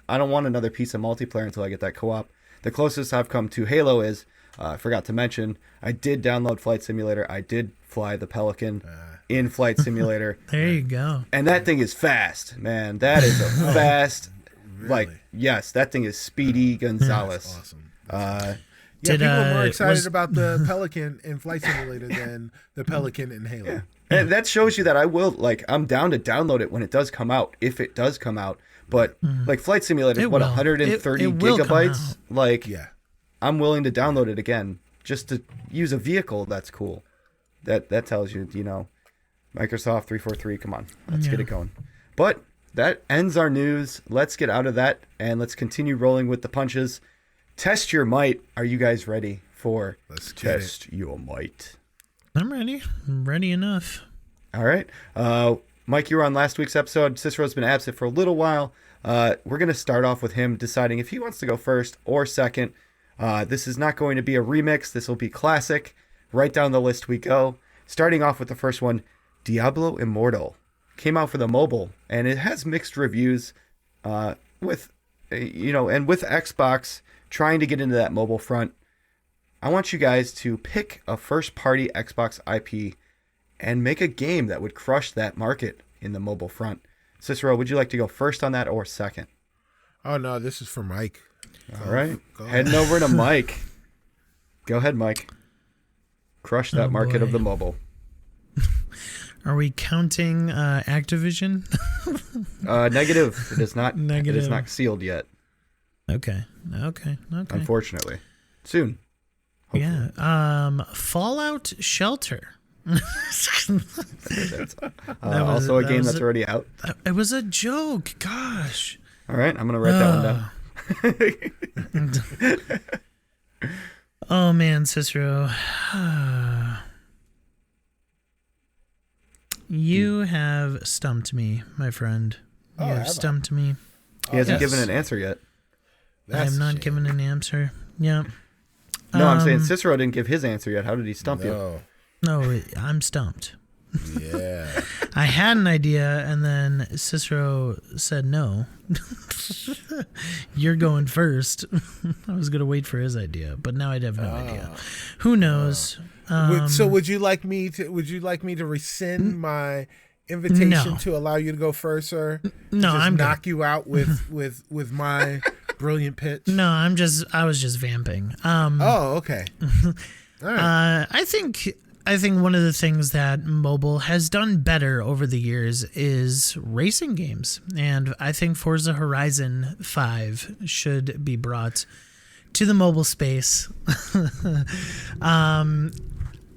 I don't want another piece of multiplayer until I get that co-op. The closest I've come to Halo is, I forgot to mention, I did download Flight Simulator. I did fly the Pelican in Flight Simulator. There you go. And that thing is fast, man. That is a fast, really? Yes, that thing is Speedy Gonzalez. That's awesome. People are more excited about the Pelican in Flight Simulator than the Pelican in Halo. Yeah. And that shows you that I'm down to download it when it does come out, if it does come out. But like Flight Simulator is 130 gigabytes? I'm willing to download it again just to use a vehicle that's cool. That tells you, Microsoft 343, come on, let's get it going. But that ends our news. Let's get out of that and let's continue rolling with the punches. Test your might. Are you guys ready for Test Your Might? I'm ready. I'm ready enough. All right. Mike, you were on last week's episode. Cicero's been absent for a little while. We're going to start off with him deciding if he wants to go first or second. This is not going to be a remix. This will be classic. Right down the list we go. starting off with the first one, Diablo Immortal. Came out for the mobile, and it has mixed reviews with Xbox trying to get into that mobile front. I want you guys to pick a first-party Xbox IP and make a game that would crush that market in the mobile front. Cicero, would you like to go first on that or second? Oh, no, this is for Mike. All right. Heading over to Mike. Go ahead, Mike. Crush that market of the mobile. Are we counting Activision? Negative. It is not. Negative. It is not sealed yet. Okay. Unfortunately, soon. Hopefully. Yeah. Fallout Shelter. Also a game that's already out. It was a joke. Gosh. All right, I'm gonna write that one down. Oh man, Cicero. You have stumped me, my friend. You have stumped me. He hasn't given an answer yet. I have not given an answer. Yeah. No, I'm saying Cicero didn't give his answer yet. How did he stump you? No, I'm stumped. Yeah. I had an idea, and then Cicero said no. You're going first. I was going to wait for his idea, but now I'd have no idea. Who knows? So would you like me to rescind my invitation to allow you to go first, sir? No, I'm knock you out with my brilliant pitch. No, I was just vamping. Okay. All right. I think one of the things that mobile has done better over the years is racing games, and I think Forza Horizon 5 should be brought to the mobile space.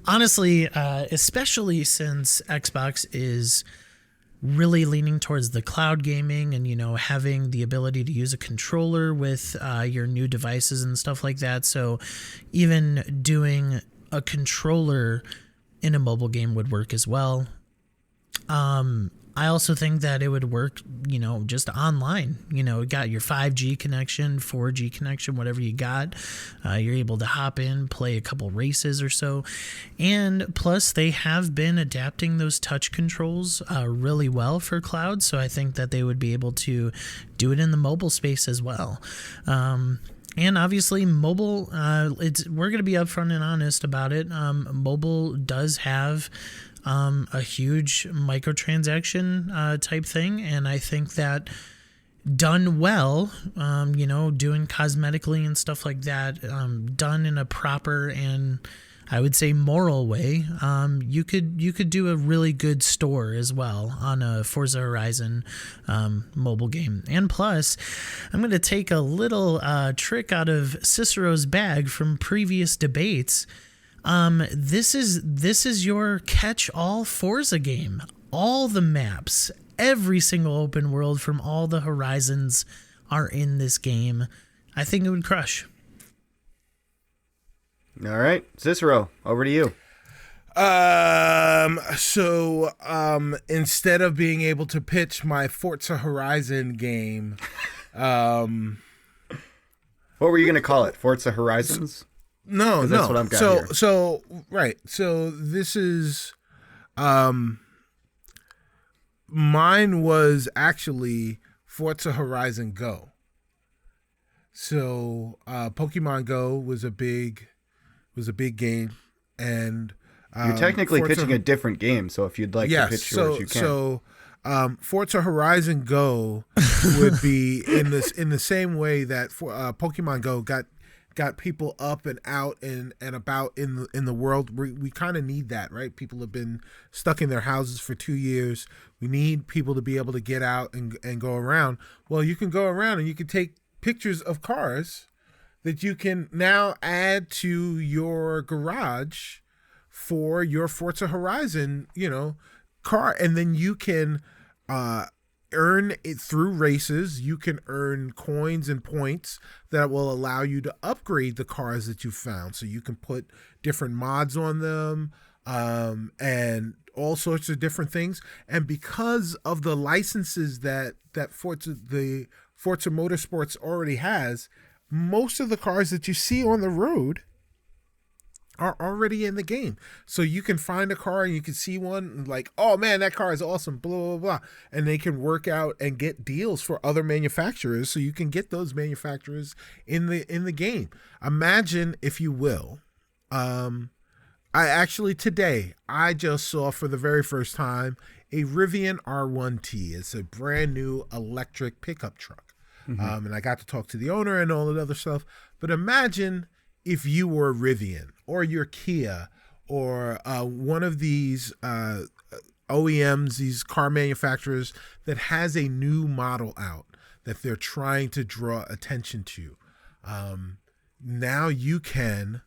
Honestly, especially since Xbox is really leaning towards the cloud gaming and, having the ability to use a controller with your new devices and stuff like that. So even doing a controller in a mobile game would work as well. I also think that it would work, just online. You got your 5G connection, 4G connection, whatever you got. You're able to hop in, play a couple races or so. And plus, they have been adapting those touch controls really well for cloud. So I think that they would be able to do it in the mobile space as well. And obviously, mobile, we're going to be upfront and honest about it. Mobile does have a huge microtransaction type thing, and I think that done well, doing cosmetically and stuff like that, done in a proper and I would say moral way, you could do a really good store as well on a Forza Horizon mobile game. And plus, I'm going to take a little trick out of Cicero's bag from previous debates. This is your catch-all Forza game. All the maps, every single open world from all the Horizons are in this game. I think it would crush. All right, Cicero, over to you. So instead of being able to pitch my Forza Horizon game, what were you going to call it? Forza Horizons? No. That's what I've got here. So right. So this is, mine was actually Forza Horizon Go. So Pokemon Go was a big game, and you're technically pitching a different game. So if you'd like to pitch yours, you can. So Forza Horizon Go would be in the same way that Pokemon Go got people up and out and about in the world. We kind of need that, right? People have been stuck in their houses for 2 years. We need people to be able to get out and go around. Well, you can go around and you can take pictures of cars that you can now add to your garage for your Forza Horizon, car. And then you can earn it through races. You can earn coins and points that will allow you to upgrade the cars that you found. So you can put different mods on them, and all sorts of different things. And because of the licenses that Forza Motorsports already has, most of the cars that you see on the road are already in the game. So you can find a car and you can see one and like, oh man, that car is awesome, blah, blah, blah. And they can work out and get deals for other manufacturers. So you can get those manufacturers in the game. Imagine, if you will, today I just saw for the very first time a Rivian R1T. It's a brand new electric pickup truck. And I got to talk to the owner and all that other stuff. But imagine if you were a Rivian or your Kia or one of these OEMs, these car manufacturers that has a new model out that they're trying to draw attention to. Now you can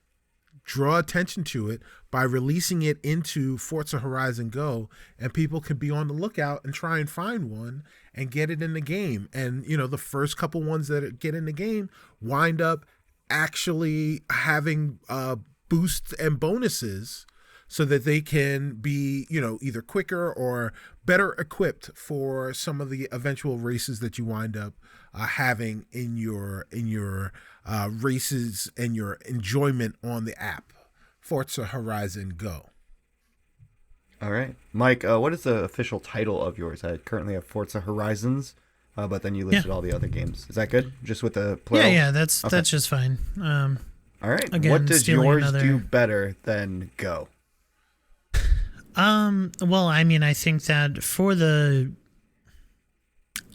draw attention to it by releasing it into Forza Horizon Go, and people can be on the lookout and try and find one and get it in the game. And, you know, the first couple ones that get in the game wind up actually having boosts and bonuses so that they can be, you know, either quicker or better equipped for some of the eventual races that you wind up having in your races and your enjoyment on the app, Forza Horizon Go. All right. Mike, what is the official title of yours? I currently have Forza Horizons, but then you listed all the other games. Is that good? Just with the plural? Yeah, that's just fine. All right. Again, what does yours do better than Go? Well, I mean, I think that for the...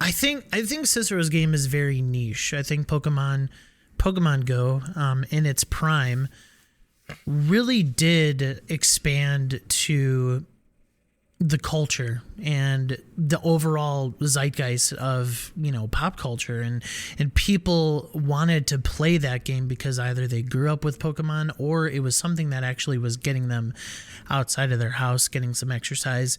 I think Cicero's game is very niche. I think Pokemon Go, in its prime, really did expand to the culture and the overall zeitgeist of, you know, pop culture, and people wanted to play that game because either they grew up with Pokemon or it was something that actually was getting them outside of their house, getting some exercise.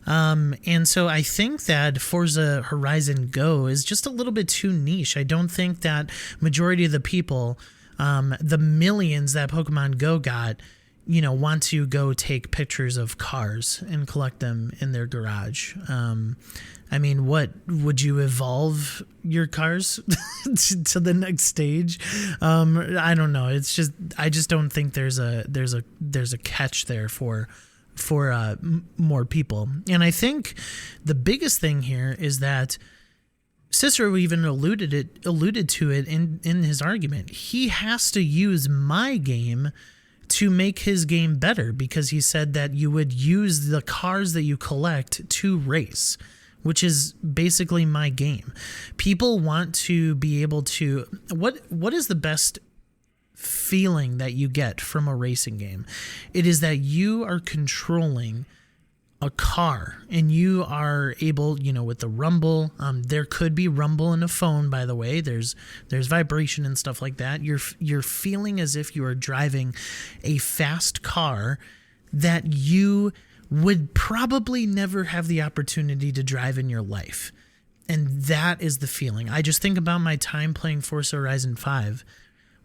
And so I think that Forza Horizon Go is just a little bit too niche. I don't think that majority of the people, the millions that Pokemon Go got, you know, want to go take pictures of cars and collect them in their garage. I mean, what would you evolve your cars to the next stage? I don't know. It's just, I just don't think there's a catch there for more people. And I think the biggest thing here is that Cicero even alluded to it in his argument. He has to use my game to make his game better, because he said that you would use the cars that you collect to race, which is basically my game. People want to be able to... What is the best feeling that you get from a racing game? It is that you are controlling a car and you are able, you know, with the rumble, there could be rumble in a phone, by the way, there's vibration and stuff like that. You're feeling as if you are driving a fast car that you would probably never have the opportunity to drive in your life. And that is the feeling. I just think about my time playing Forza Horizon 5.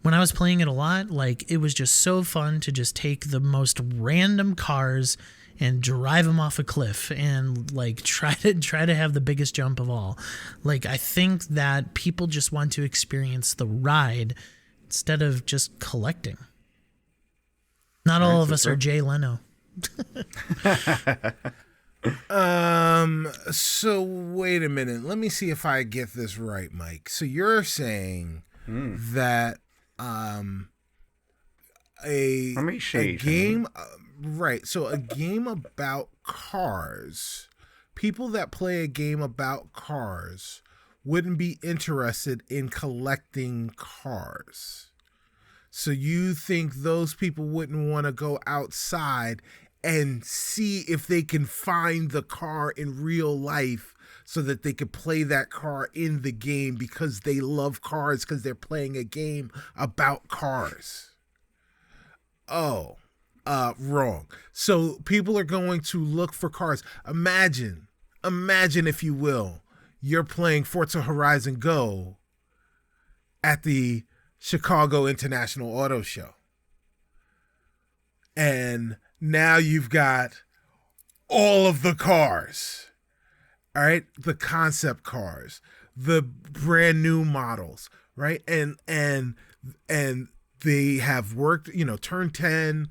When I was playing it a lot, like, it was just so fun to just take the most random cars and drive them off a cliff and like try to have the biggest jump of all. Like, I think that people just want to experience the ride instead of just collecting. Not all of us are Jay Leno. So wait a minute. Let me see if I get this right, Mike. So you're saying that a game, right? So a game about cars, people that play a game about cars wouldn't be interested in collecting cars. So you think those people wouldn't want to go outside and see if they can find the car in real life so that they could play that car in the game because they love cars, because they're playing a game about cars. Oh, wrong. So people are going to look for cars. Imagine, if you will, you're playing Forza Horizon Go at the Chicago International Auto Show. And now you've got all of the cars, all right? The concept cars, the brand new models, right? And they have worked, Turn 10,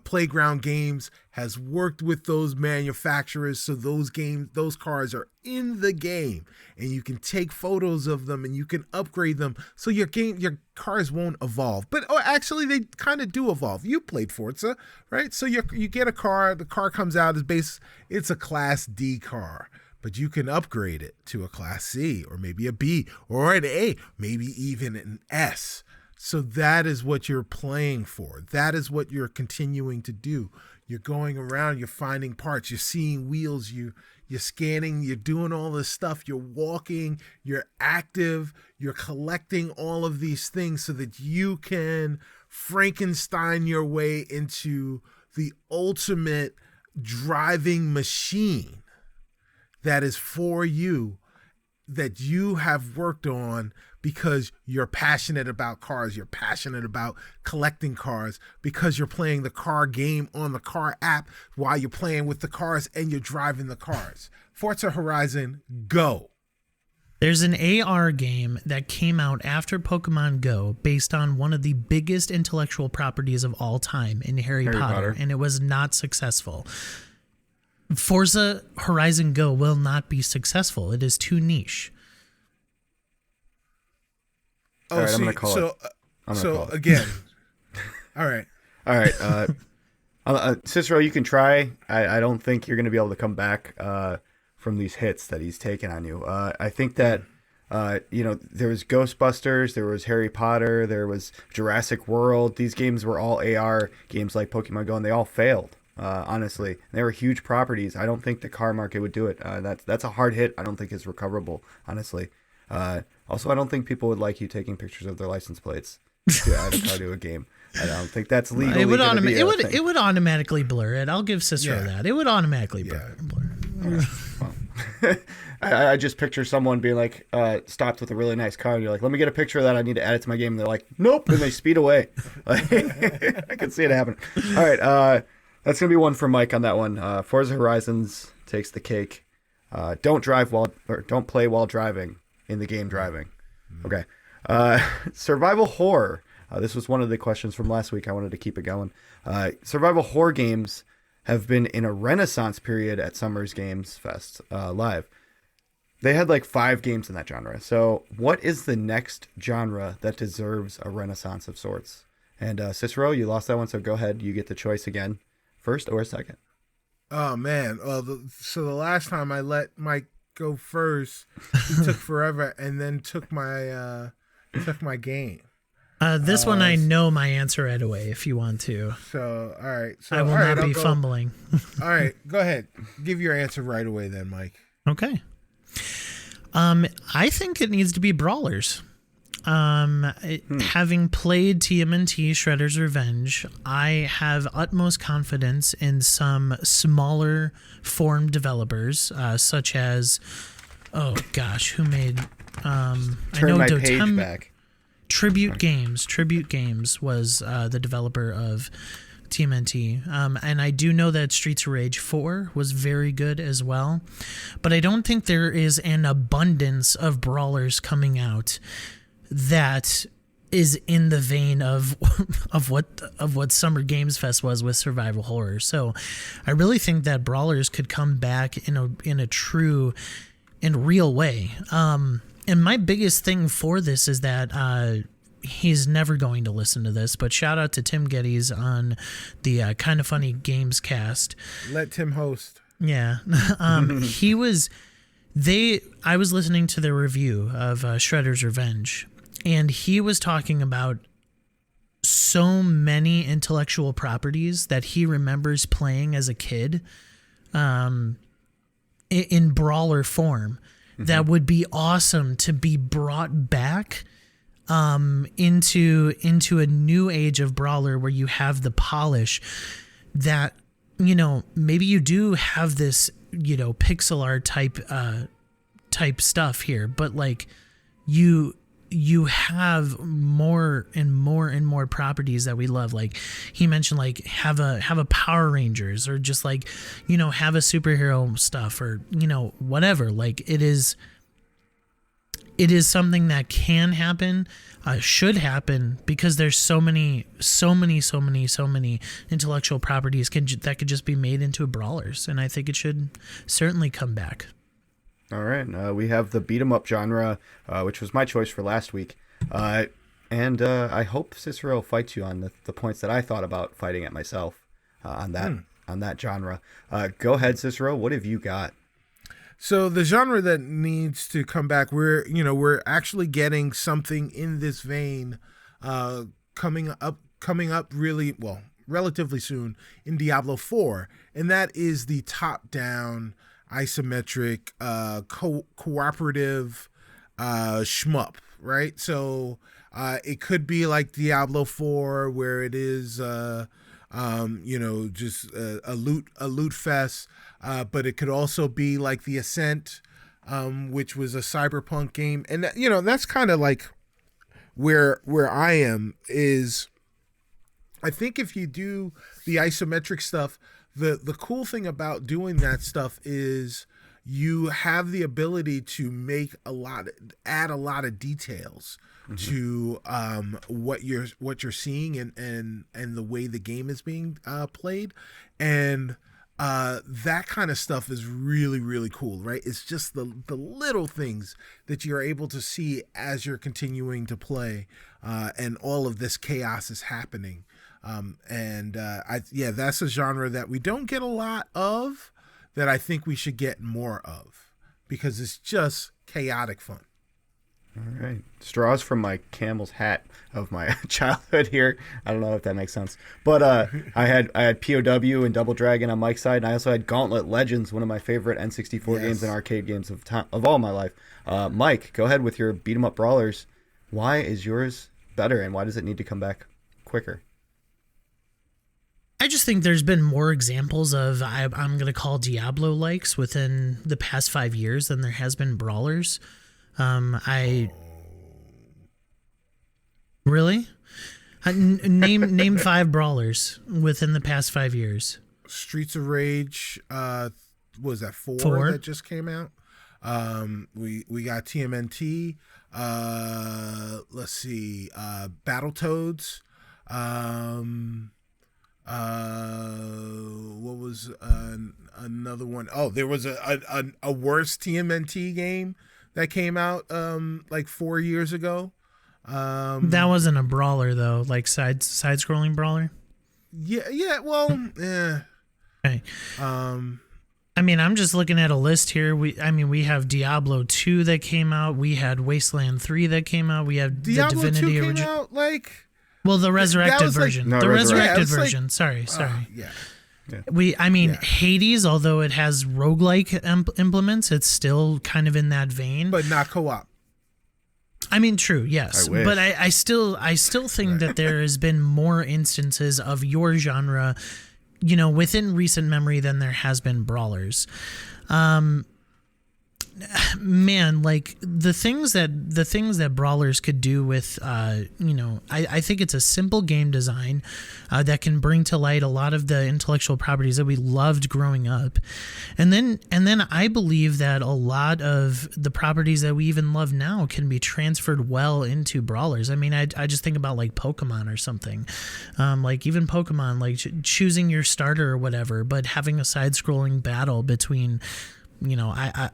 Playground Games has worked with those manufacturers, so those cars are in the game, and you can take photos of them and you can upgrade them, so your cars won't evolve. But actually, they kind of do evolve. You played Forza, right? So you get a car, the car comes out as it's a Class D car, but you can upgrade it to a Class C or maybe a B or an A, maybe even an S. So that is what you're playing for. That is what you're continuing to do. You're going around, you're finding parts, you're seeing wheels, you're scanning, you're doing all this stuff, you're walking, you're active, you're collecting all of these things so that you can Frankenstein your way into the ultimate driving machine that is for you, that you have worked on because you're passionate about cars, you're passionate about collecting cars, because you're playing the car game on the car app while you're playing with the cars and you're driving the cars. Forza Horizon Go. There's an AR game that came out after Pokemon Go based on one of the biggest intellectual properties of all time in Harry Potter, and it was not successful. Forza Horizon Go will not be successful. It is too niche. All right, I'm going to call it. Again, all right. Cicero, you can try. I don't think you're going to be able to come back from these hits that he's taken on you. I think that, there was Ghostbusters, there was Harry Potter, there was Jurassic World. These games were all AR games like Pokemon Go, and they all failed. Honestly, they were huge properties. I don't think the car market would do it. That's a hard hit. I don't think it's recoverable, honestly. Also, I don't think people would like you taking pictures of their license plates to add a car to a game. I don't think that's legal. It would automatically blur it. I'll give Cicero that. It would automatically blur. Well, I just picture someone being like stopped with a really nice car, and you're like, let me get a picture of that. I need to add it to my game. And they're like, nope, and they speed away. I can see it happen. All right, that's gonna be one for Mike on that one. Forza Horizons takes the cake. Don't play while driving in the game driving. Okay. Survival horror. This was one of the questions from last week. I wanted to keep it going. Survival horror games have been in a renaissance period at Summer's Games Fest live. They had like 5 games in that genre. So what is the next genre that deserves a renaissance of sorts? And Cicero, you lost that one, so go ahead. You get the choice again, first or second. Oh, man. So the last time I let Mike go first, he took forever and then took my game. This one I know my answer right away if you want to. So, all right. So I will not be fumbling. All right, go ahead. Give your answer right away then, Mike. Okay. I think it needs to be brawlers. Having played TMNT Shredder's Revenge, I have utmost confidence in some smaller form developers, such as, who made, Turn my page back. Tribute Games was the developer of TMNT. And I do know that Streets of Rage 4 was very good as well. But I don't think there is an abundance of brawlers coming out that is in the vein of what Summer Games Fest was with survival horror. So I really think that brawlers could come back in a true and real way. And my biggest thing for this is that he's never going to listen to this, but shout out to Tim Geddes on the Kind of Funny Games cast. Let Tim host. Yeah. I was listening to the review of Shredder's Revenge, and he was talking about so many intellectual properties that he remembers playing as a kid in brawler form. That would be awesome to be brought back into a new age of brawler where you have the polish that, maybe you do have this, pixel art type stuff here, but like you have more and more properties that we love. Like he mentioned, like have a Power Rangers, or just like, have a superhero stuff, or, whatever. Like it is it is something that can happen, should happen, because there's so many intellectual properties that could just be made into brawlers, and I think it should certainly come back. All right, we have the beat 'em up genre, which was my choice for last week, and I hope Cicero fights you on the points that I thought about fighting it myself on that genre. Go ahead, Cicero. What have you got? So the genre that needs to come back, we're actually getting something in this vein coming up relatively soon in Diablo 4, and that is the top-down isometric cooperative shmup, right? So it could be like Diablo 4, where it is just a loot fest. But it could also be like the Ascent, which was a cyberpunk game, and that's kind of like where I am. Is I think if you do the isometric stuff, the cool thing about doing that stuff is you have the ability to add a lot of details to what you're seeing and the way the game is being played, and that kind of stuff is really, really cool, right? It's just the little things that you're able to see as you're continuing to play, and all of this chaos is happening. That's a genre that we don't get a lot of, that I think we should get more of, because it's just chaotic fun. All right. Straws from my camel's hat of my childhood here. I don't know if that makes sense. But I had POW and Double Dragon on Mike's side, and I also had Gauntlet Legends, one of my favorite N64 games and arcade games of all my life. Mike, go ahead with your beat 'em up brawlers. Why is yours better, and why does it need to come back quicker? I just think there's been more examples of I'm going to call Diablo likes within the past 5 years than there has been brawlers. Really? Name 5 brawlers within the past 5 years. Streets of Rage, what was that, 4 that just came out? We got TMNT. Let's see, Battletoads. What was another one? Oh, there was a worse TMNT game that came out like 4 years ago. That wasn't a brawler though, like side scrolling brawler. Yeah. Well, yeah. Okay. I mean, I'm just looking at a list here. We have Diablo 2 that came out. We had Wasteland 3 that came out. We have Diablo the Divinity 2 came out like. Well, the resurrected version. Like, the resurrected version. Like, sorry. Yeah. Hades, although it has roguelike implements, it's still kind of in that vein. But not co-op. I mean, true, yes. But I still think that there has been more instances of your genre, within recent memory than there has been brawlers. Man, like the things that brawlers could do with, I think it's a simple game design that can bring to light a lot of the intellectual properties that we loved growing up, and then I believe that a lot of the properties that we even love now can be transferred well into brawlers. I mean, I just think about like Pokemon or something, like even Pokemon, like choosing your starter or whatever, but having a side-scrolling battle between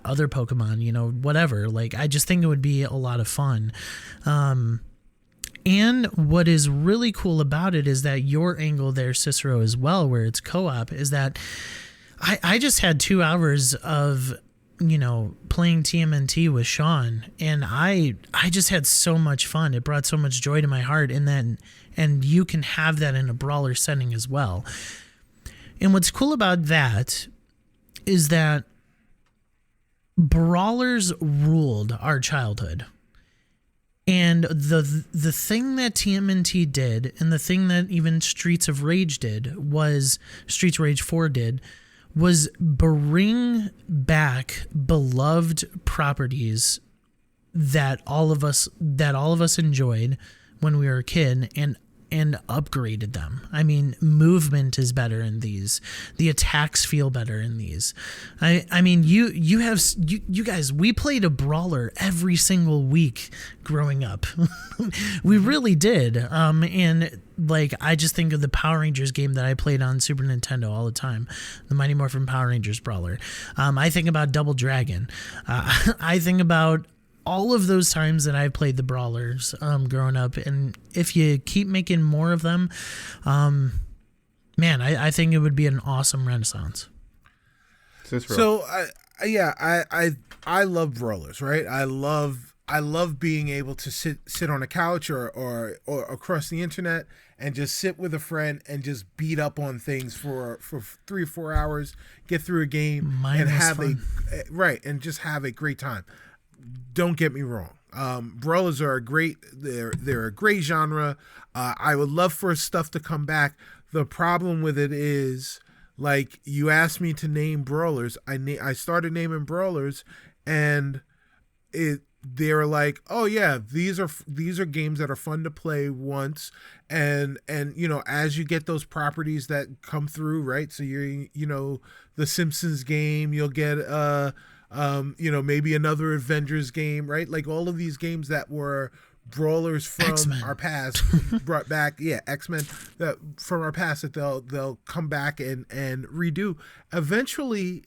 other Pokemon, whatever. Like, I just think it would be a lot of fun. And what is really cool about it is that your angle there, Cicero, as well, where it's co-op, is that I just had 2 hours of, playing TMNT with Sean, and I just had so much fun. It brought so much joy to my heart, and you can have that in a brawler setting as well. And what's cool about that is that brawlers ruled our childhood, and the thing that TMNT did, and the thing that even Streets of Rage 4 did, was bring back beloved properties that all of us enjoyed when we were a kid, and and upgraded them. I mean, movement is better in these. The attacks feel better in these. I mean, you guys, we played a brawler every single week growing up. We really did. And like, I just think of the Power Rangers game that I played on Super Nintendo all the time, the Mighty Morphin Power Rangers brawler. I think about Double Dragon. I think about all of those times that I've played the brawlers growing up, and if you keep making more of them, man, I think it would be an awesome renaissance. So I love brawlers, right? I love being able to sit on a couch or across the internet and just sit with a friend and just beat up on things for 3 or 4 hours, get through a game, and have and just have a great time. Don't get me wrong. Brawlers are they're a great genre. I would love for stuff to come back. The problem with it is, like, you asked me to name brawlers. I started naming brawlers, and they were like, oh yeah, these are games that are fun to play once, and you know, as you get those properties that come through, right? So you know, the Simpsons game, you'll get you know, maybe another Avengers game, right? Like all of these games that were brawlers from X-Men. our past brought back, X-Men that from our past that they'll come back and redo. Eventually,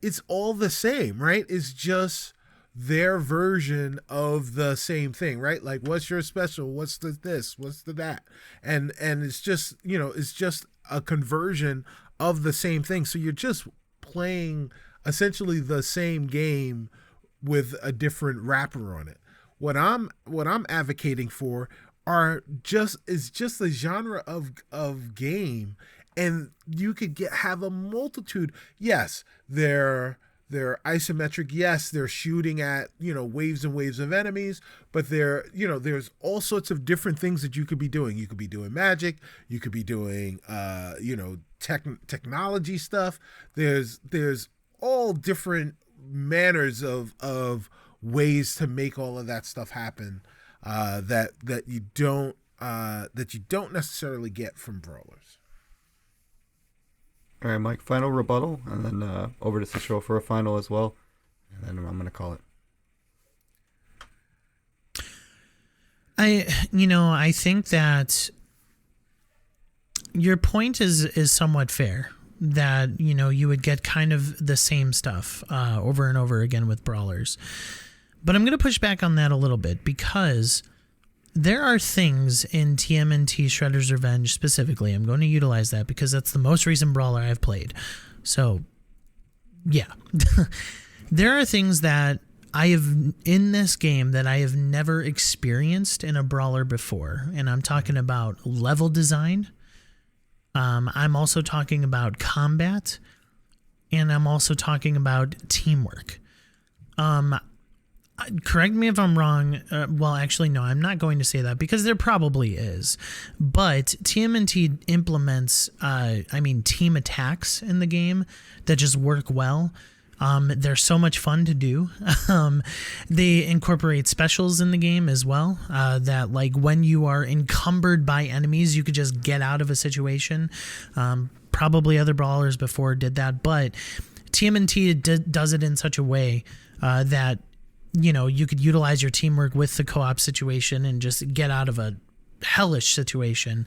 it's all the same, right? It's just their version of the same thing, right? Like, what's your special? What's the this? What's the that? And it's just, you know, it's just a conversion of the same thing. So you're just playing essentially the same game with a different wrapper on it. What I'm advocating for is just a genre of game, and you could have a multitude. Yes, they're isometric. Yes, they're shooting at, you know, waves and waves of enemies, but you know, there's all sorts of different things that you could be doing. You could be doing magic. You could be doing you know, technology stuff. There's all different manners of ways to make all of that stuff happen that you don't necessarily get from brawlers. All right, Mike, final rebuttal, and then over to Cicero for a final as well, and then I'm going to call it. I think that your point is somewhat fair, that, you know, you would get kind of the same stuff over and over again with brawlers. But I'm going to push back on that a little bit, because there are things in TMNT Shredder's Revenge specifically. I'm going to utilize that because that's the most recent brawler I've played. So, yeah. There are things that I have in this game that I have never experienced in a brawler before. And I'm talking about level design. I'm also talking about combat, and I'm also talking about teamwork. Correct me if I'm wrong. Well, actually, no, I'm not going to say that, because there probably is. But TMNT implements, team attacks in the game that just work well. They're so much fun to do. They incorporate specials in the game as well, that, like, when you are encumbered by enemies, you could just get out of a situation. Probably other brawlers before did that, but TMNT does it in such a way that, you know, you could utilize your teamwork with the co-op situation and just get out of a hellish situation.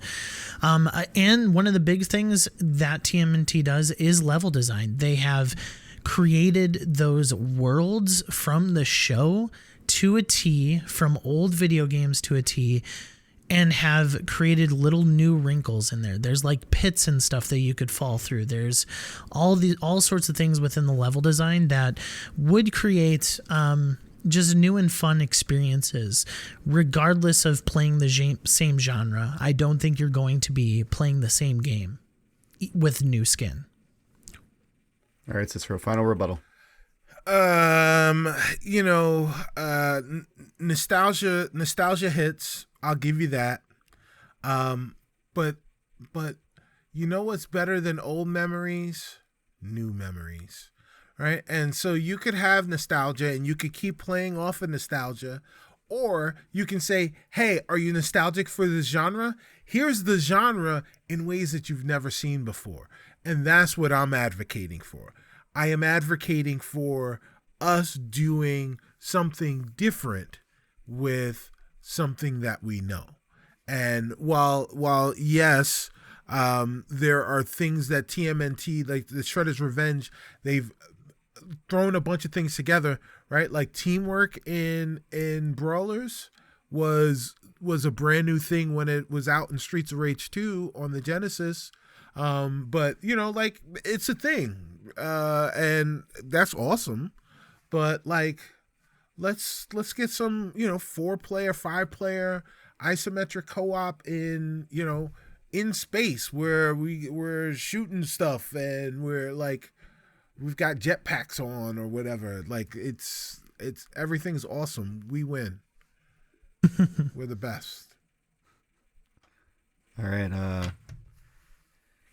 And one of the big things that TMNT does is level design. They have created those worlds from the show to a T, from old video games to a T, and have created little new wrinkles in there. There's like pits and stuff that you could fall through. There's all sorts of things within the level design that would create just new and fun experiences, regardless of playing the same genre. I don't think you're going to be playing the same game with new skin. All right, Cicero, final rebuttal. You know, nostalgia hits. I'll give you that. But you know what's better than old memories? New memories, right? And so you could have nostalgia, and you could keep playing off of nostalgia, Or you can say, hey, are you nostalgic for this genre? Here's the genre in ways that you've never seen before. And that's what I'm advocating for. I am advocating for us doing something different with something that we know. And while yes, there are things that TMNT, like the Shredder's Revenge, they've thrown a bunch of things together, right? Like teamwork in Brawlers was a brand new thing when it was out in Streets of Rage 2 on the Genesis. But like it's a thing, and that's awesome. But like, let's get some 4-player, 5-player isometric co-op in in space where we're shooting stuff and we've got jetpacks on or whatever. Like it's everything's awesome. We win. We're the best. All right.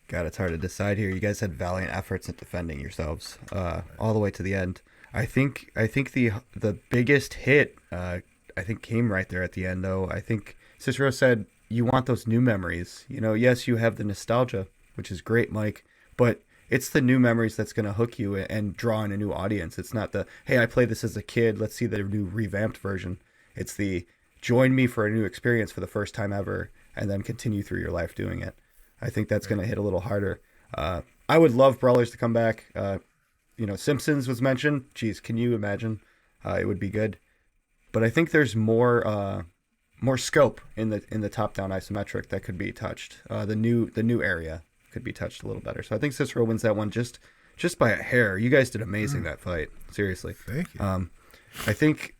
God, it's hard to decide here. You guys had valiant efforts at defending yourselves all the way to the end. I think the biggest hit came right there at the end, though. I think Cicero said you want those new memories. Yes, you have the nostalgia, which is great, Mike, but it's the new memories that's going to hook you and draw in a new audience. It's not the, hey, I played this as a kid, let's see the new revamped version. It's the join me for a new experience for the first time ever and then continue through your life doing it. I think that's going to hit a little harder. I would love Brawlers to come back. Simpsons was mentioned. Geez, can you imagine? It would be good. But I think there's more scope in the top-down isometric that could be touched. The new area could be touched a little better. So I think Cicero wins that one just by a hair. You guys did amazing that fight. Seriously. Thank you. I think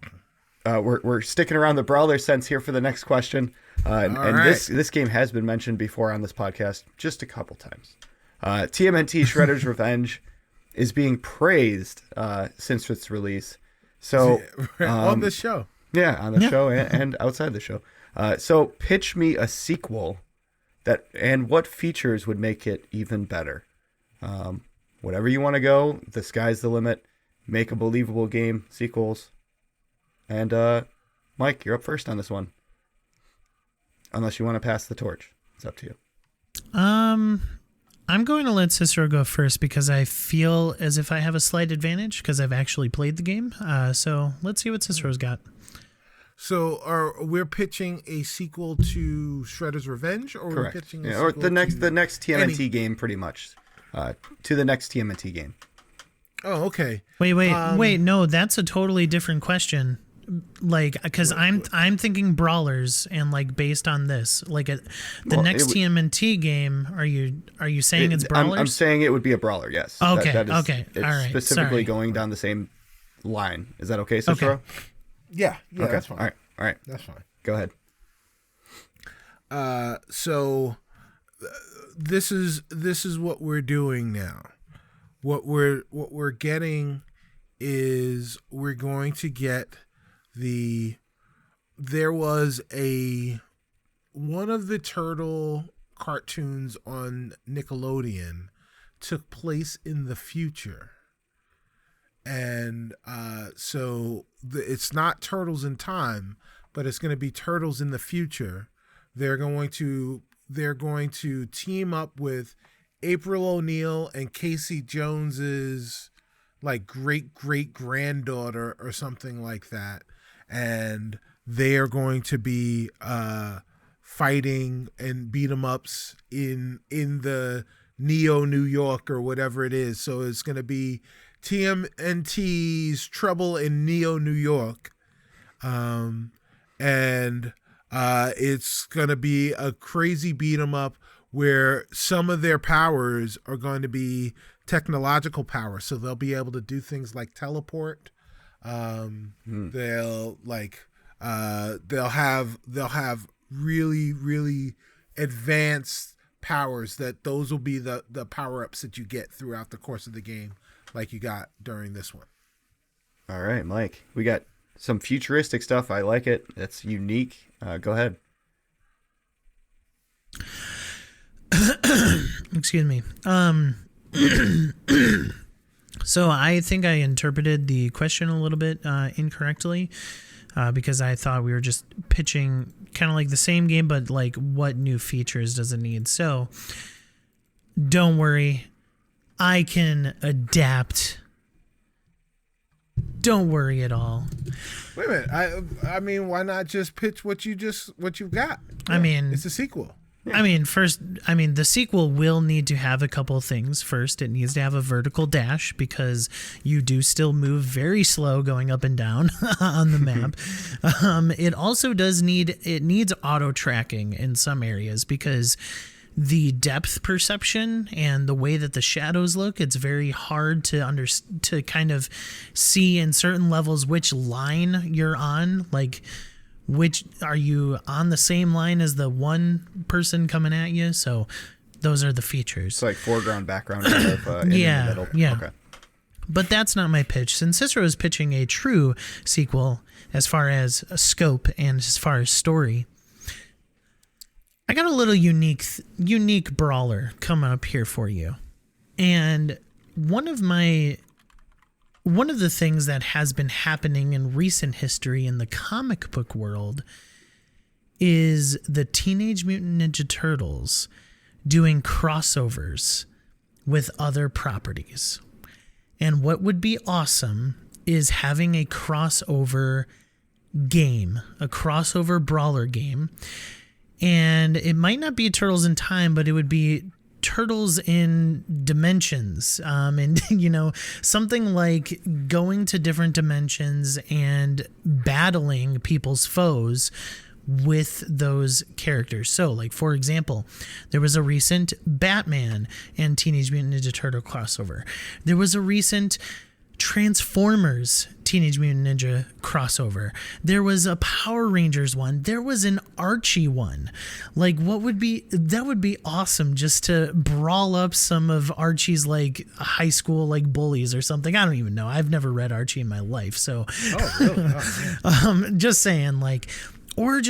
we're sticking around the Brawler sense here for the next question. This game has been mentioned before on this podcast just a couple times. TMNT Shredder's Revenge is being praised since its release. So on the show. Yeah, on the show and outside the show. So pitch me a sequel and what features would make it even better. Whatever you want to go, the sky's the limit. Make a believable game, sequels. And Mike, you're up first on this one. Unless you want to pass the torch. It's up to you. I'm going to let Cicero go first because I feel as if I have a slight advantage because I've actually played the game. So let's see what Cicero's got. So we're pitching a sequel to Shredder's Revenge, or correct. We're pitching or the next TMNT game, pretty much. To the next TMNT game. Oh, okay. Wait. No, that's a totally different question. Like, because I'm thinking Brawlers, and like based on this, like next TMNT game, are you saying it's Brawlers? I'm saying it would be a Brawler. Yes. Okay. That is, okay. It's all right. specifically Sorry. going down the same line. Is that okay, Cicero? Okay. Yeah, okay. That's fine. All right. That's fine. Go ahead. So this is what we're doing now. What we're getting is we're going to get there was one of the turtle cartoons on Nickelodeon took place in the future. And so it's not Turtles in Time, but it's going to be Turtles in the Future. They're going to team up with April O'Neil and Casey Jones's like great granddaughter or something like that, and they are going to be fighting and beat 'em ups in the Neo New York or whatever it is. So it's going to be TMNT's Trouble in Neo New York, and it's going to be a crazy beat 'em up where some of their powers are going to be technological powers, so they'll be able to do things like teleport. They'll have really advanced powers. Those will be the power-ups that you get throughout the course of the game, like you got during this one. All right, Mike. We got some futuristic stuff. I like it. It's unique. Go ahead. Excuse me. So I think I interpreted the question a little bit incorrectly. because I thought we were just pitching kind of like the same game, but like what new features does it need? So don't worry, I can adapt. Don't worry at all. Wait a minute. I mean, why not just pitch what you've got? I mean, it's a sequel. I mean, the sequel will need to have a couple things. First, it needs to have a vertical dash because you do still move very slow going up and down on the map. It also needs auto tracking in some areas because the depth perception and the way that the shadows look, it's very hard to kind of see in certain levels which line you're on, like which are you on the same line as the one person coming at you. So those are the features. It's like foreground, background, kind of in the middle. Yeah. Okay. But that's not my pitch. Since Cicero is pitching a true sequel as far as scope and as far as story, I got a little unique brawler coming up here for you. And one of the things that has been happening in recent history in the comic book world is the Teenage Mutant Ninja Turtles doing crossovers with other properties. And what would be awesome is having a crossover game, a crossover brawler game. And it might not be Turtles in Time, but it would be Turtles in Dimensions. And, something like going to different dimensions and battling people's foes with those characters. So, like, for example, there was a recent Batman and Teenage Mutant Ninja Turtle crossover. There was a recent Transformers Teenage Mutant Ninja crossover. There was a Power Rangers one. There was an Archie one. Like, that would be awesome just to brawl up some of Archie's like high school like bullies or something. I don't even know. I've never read Archie in my life. So Really? Oh, just saying, like, or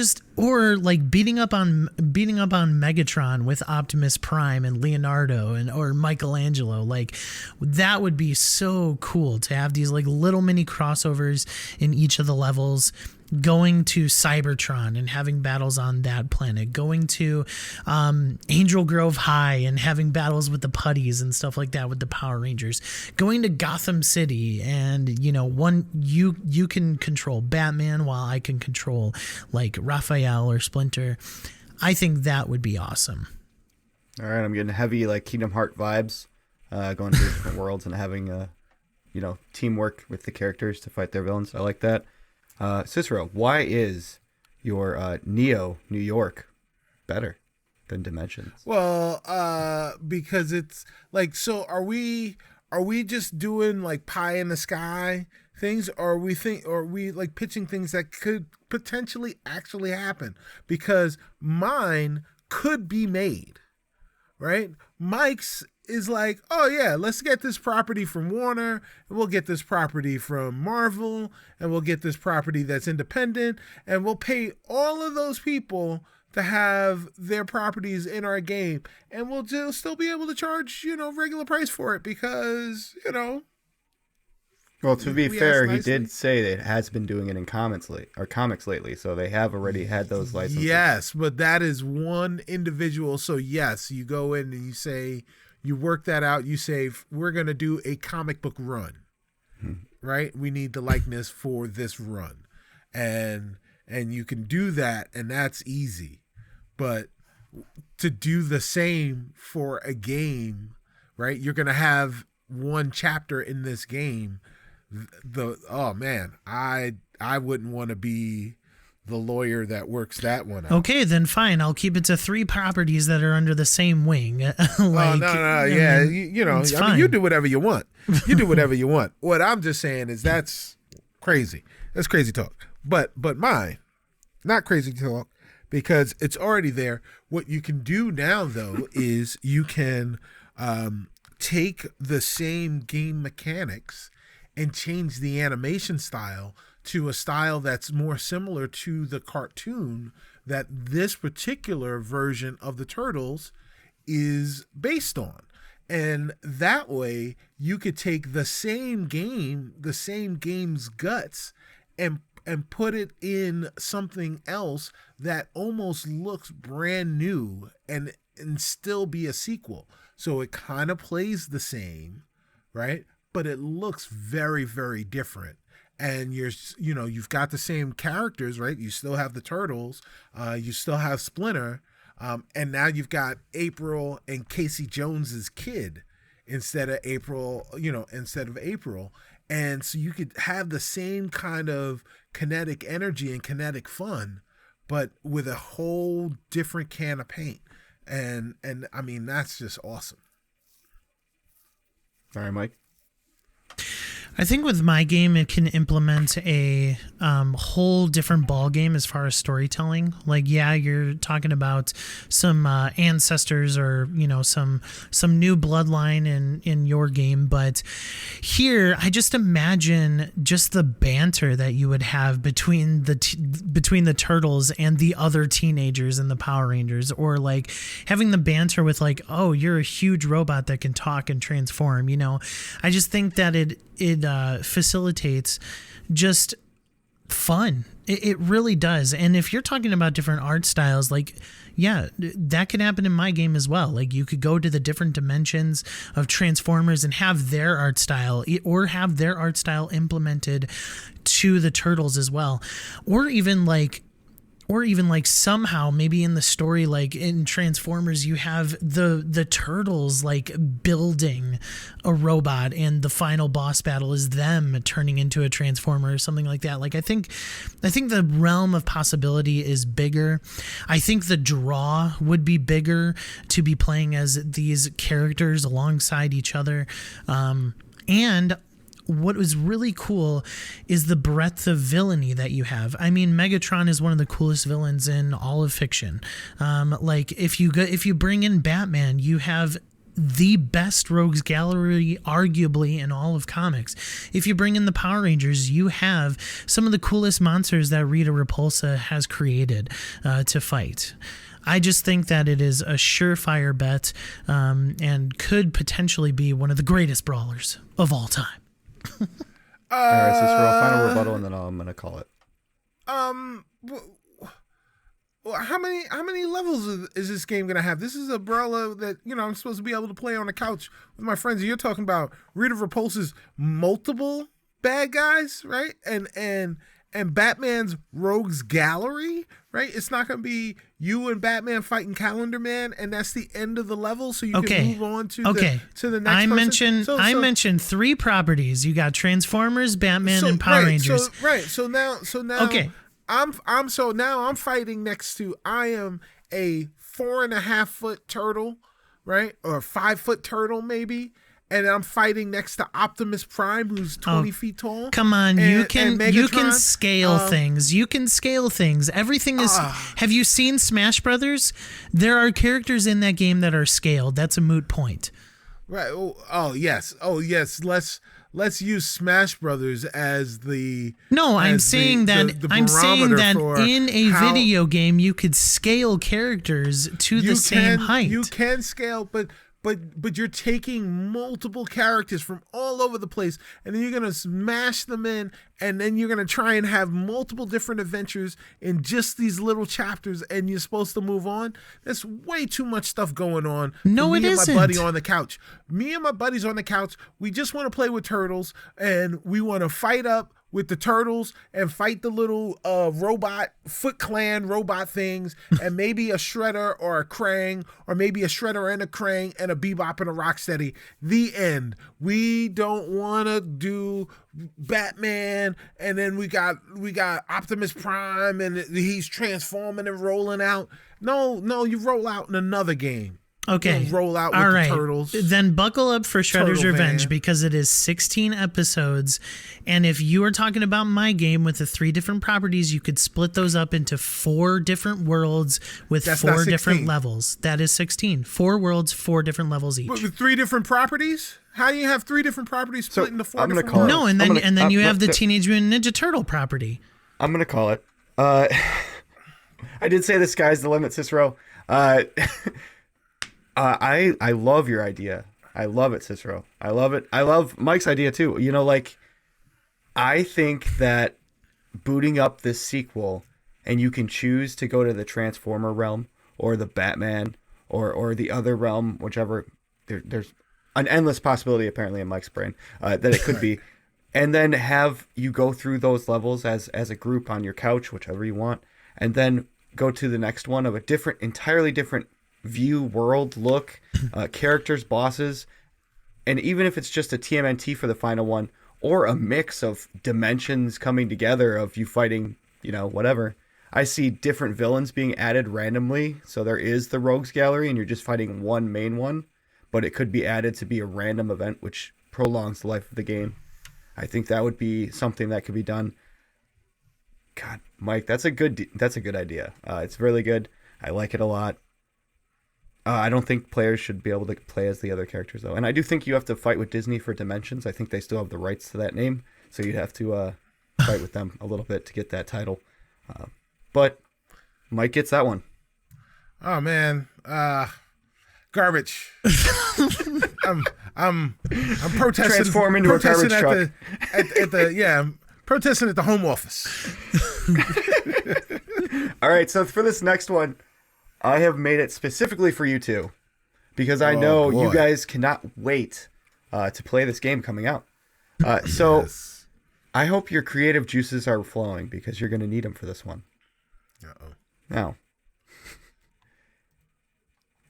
like beating up on Megatron with Optimus Prime and Leonardo or Michelangelo. Like, that would be so cool to have these like little mini crossovers in each of the levels. Going to Cybertron and having battles on that planet, going to Angel Grove High and having battles with the putties and stuff like that with the Power Rangers, going to Gotham City and you can control Batman while I can control like Raphael or Splinter. I think that would be awesome. All right, I'm getting heavy like Kingdom Heart vibes, going to different worlds and having teamwork with the characters to fight their villains. I like that. Cicero, why is your Neo New York better than Dimensions? Well, because it's like, so are we just doing like pie in the sky things, or are we like pitching things that could potentially actually happen? Because mine could be made, right? Mike's is like, oh yeah, let's get this property from Warner, and we'll get this property from Marvel, and we'll get this property that's independent, and we'll pay all of those people to have their properties in our game, and we'll still be able to charge, regular price for it because, Well, to be fair, he did say that it has been doing it in comics lately, so they have already had those licenses. Yes, but that is one individual. So yes, you go in and you say, you work that out. You say, we're going to do a comic book run, right? We need the likeness for this run. And you can do that, and that's easy. But to do the same for a game, right? You're going to have one chapter in this game. Oh man, I wouldn't want to be the lawyer that works that one out. Okay, then fine. I'll keep it to 3 properties that are under the same wing. Yeah, it's fine. you do whatever you want. You do whatever you want. What I'm just saying is that's crazy. That's crazy talk. But mine, not crazy talk, because it's already there. What you can do now, though, is you can take the same game mechanics and change the animation style to a style that's more similar to the cartoon that this particular version of the Turtles is based on. And that way you could take the same game, the same game's guts, and and put it in something else that almost looks brand new and still be a sequel. So it kind of plays the same, right? But it looks very, very different. And you've got the same characters, right? You still have the turtles, you still have Splinter, and now you've got April and Casey Jones's kid instead of April. And so you could have the same kind of kinetic energy and kinetic fun, but with a whole different can of paint. And I mean, that's just awesome. All right, Mike. I think with my game, it can implement a whole different ball game as far as storytelling. Like, yeah, you're talking about some ancestors or some new bloodline in your game, but here I just imagine just the banter that you would have between the turtles and the other teenagers in the Power Rangers, or like having the banter with like, oh, you're a huge robot that can talk and transform. I just think that it facilitates just fun. It really does. And if you're talking about different art styles, like, yeah, that could happen in my game as well. Like, you could go to the different dimensions of Transformers and have their art style, or have their art style implemented to the turtles as well. Or even like somehow maybe in the story, like in Transformers, you have the turtles like building a robot and the final boss battle is them turning into a Transformer or something like that. Like, I think the realm of possibility is bigger. I think the draw would be bigger to be playing as these characters alongside each other. And what was really cool is the breadth of villainy that you have. I mean, Megatron is one of the coolest villains in all of fiction. Like, if you bring in Batman, you have the best rogues gallery arguably in all of comics. If you bring in the Power Rangers, you have some of the coolest monsters that Rita Repulsa has created to fight. I just think that it is a surefire bet, and could potentially be one of the greatest brawlers of all time. All right, Cicero, final rebuttal, and then I'm gonna call it. How many levels is this game gonna have? This is a brawler that I'm supposed to be able to play on the couch with my friends. You're talking about Rita Repulsa's multiple bad guys, right? And Batman's rogues gallery, right? It's not going to be you and Batman fighting Calendar Man, and that's the end of the level, so you can move on to the next person. I mentioned 3 properties. You got Transformers, Batman, and Power Rangers. So now okay. I'm fighting next to, I am a 4.5 foot turtle, right? Or a 5 foot turtle maybe. And I'm fighting next to Optimus Prime, who's 20 feet tall. Come on, you can scale things. You can scale things. Everything is. Have you seen Smash Brothers? There are characters in that game that are scaled. That's a moot point. Right. Oh yes. Let's use Smash Brothers as the. No, I'm saying that in a video game you could scale characters to the same height. You can scale, but you're taking multiple characters from all over the place, and then you're going to smash them in, and then you're going to try and have multiple different adventures in just these little chapters, and you're supposed to move on. There's way too much stuff going on. No, it isn't. Me and my buddy on the couch. Me and my buddies on the couch, we just want to play with turtles, and we want to fight up with the turtles and fight the little robot Foot Clan robot things, and maybe a Shredder or a Krang, or maybe a Shredder and a Krang and a Bebop and a Rocksteady. The end. We don't want to do Batman, and then we got Optimus Prime, and he's transforming and rolling out. No, you roll out in another game. Okay. Roll out with the turtles. Then buckle up for Shredder's Turtle Revenge, Van. because it is 16 episodes. And if you are talking about my game with the 3 different properties, you could split those up into 4 different worlds with That's 4 not 16. different levels. That is 16. 4 worlds, 4 different levels each. With 3 different properties? How do you have 3 different properties split into 4 different call it. No, and then you have the Teenage Mutant Ninja Turtle property. I'm gonna call it. I did say the sky's the limit, Cicero. I love your idea. I love it, Cicero. I love it. I love Mike's idea too. I think that booting up this sequel, and you can choose to go to the Transformer realm or the Batman or the other realm, whichever. There's an endless possibility apparently in Mike's brain that it could be, and then have you go through those levels as a group on your couch, whichever you want, and then go to the next one of a entirely different view, world, look, characters, bosses, and even if it's just a TMNT for the final one, or a mix of dimensions coming together of you fighting, whatever. I see different villains being added randomly. So there is the Rogues Gallery and you're just fighting one main one, but it could be added to be a random event, which prolongs the life of the game. I think that would be something that could be done. God, Mike, that's a good idea. It's really good. I like it a lot. I don't think players should be able to play as the other characters, though. And I do think you have to fight with Disney for Dimensions. I think they still have the rights to that name. So you'd have to fight with them a little bit to get that title. But Mike gets that one. Oh, man. Garbage. I'm protesting. Transform into a garbage truck. I'm protesting at the home office. All right, so for this next one, I have made it specifically for you two because I know you guys cannot wait to play this game coming out. So yes. I hope your creative juices are flowing because you're going to need them for this one. Uh-oh. Now,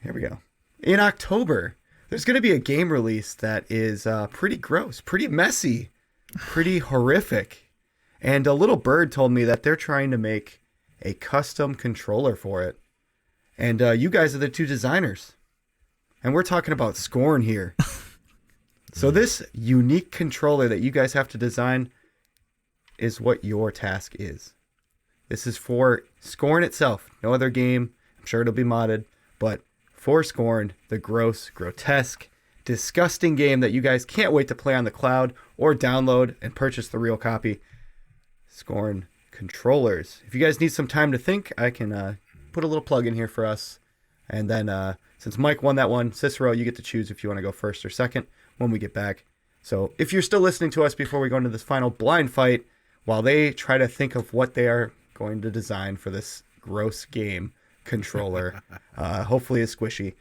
here we go. In October, there's going to be a game release that is pretty gross, pretty messy, pretty horrific. And a little bird told me that they're trying to make a custom controller for it. And you guys are the two designers. And we're talking about SCORN here. So this unique controller that you guys have to design is what your task is. This is for SCORN itself. No other game. I'm sure it'll be modded. But for SCORN, the gross, grotesque, disgusting game that you guys can't wait to play on the cloud or download and purchase the real copy. SCORN controllers. If you guys need some time to think, I can put a little plug in here for us. And then since Mike won that one, Cicero, you get to choose if you want to go first or second when we get back. So if you're still listening to us before we go into this final blind fight, while they try to think of what they are going to design for this gross game controller, hopefully it's squishy.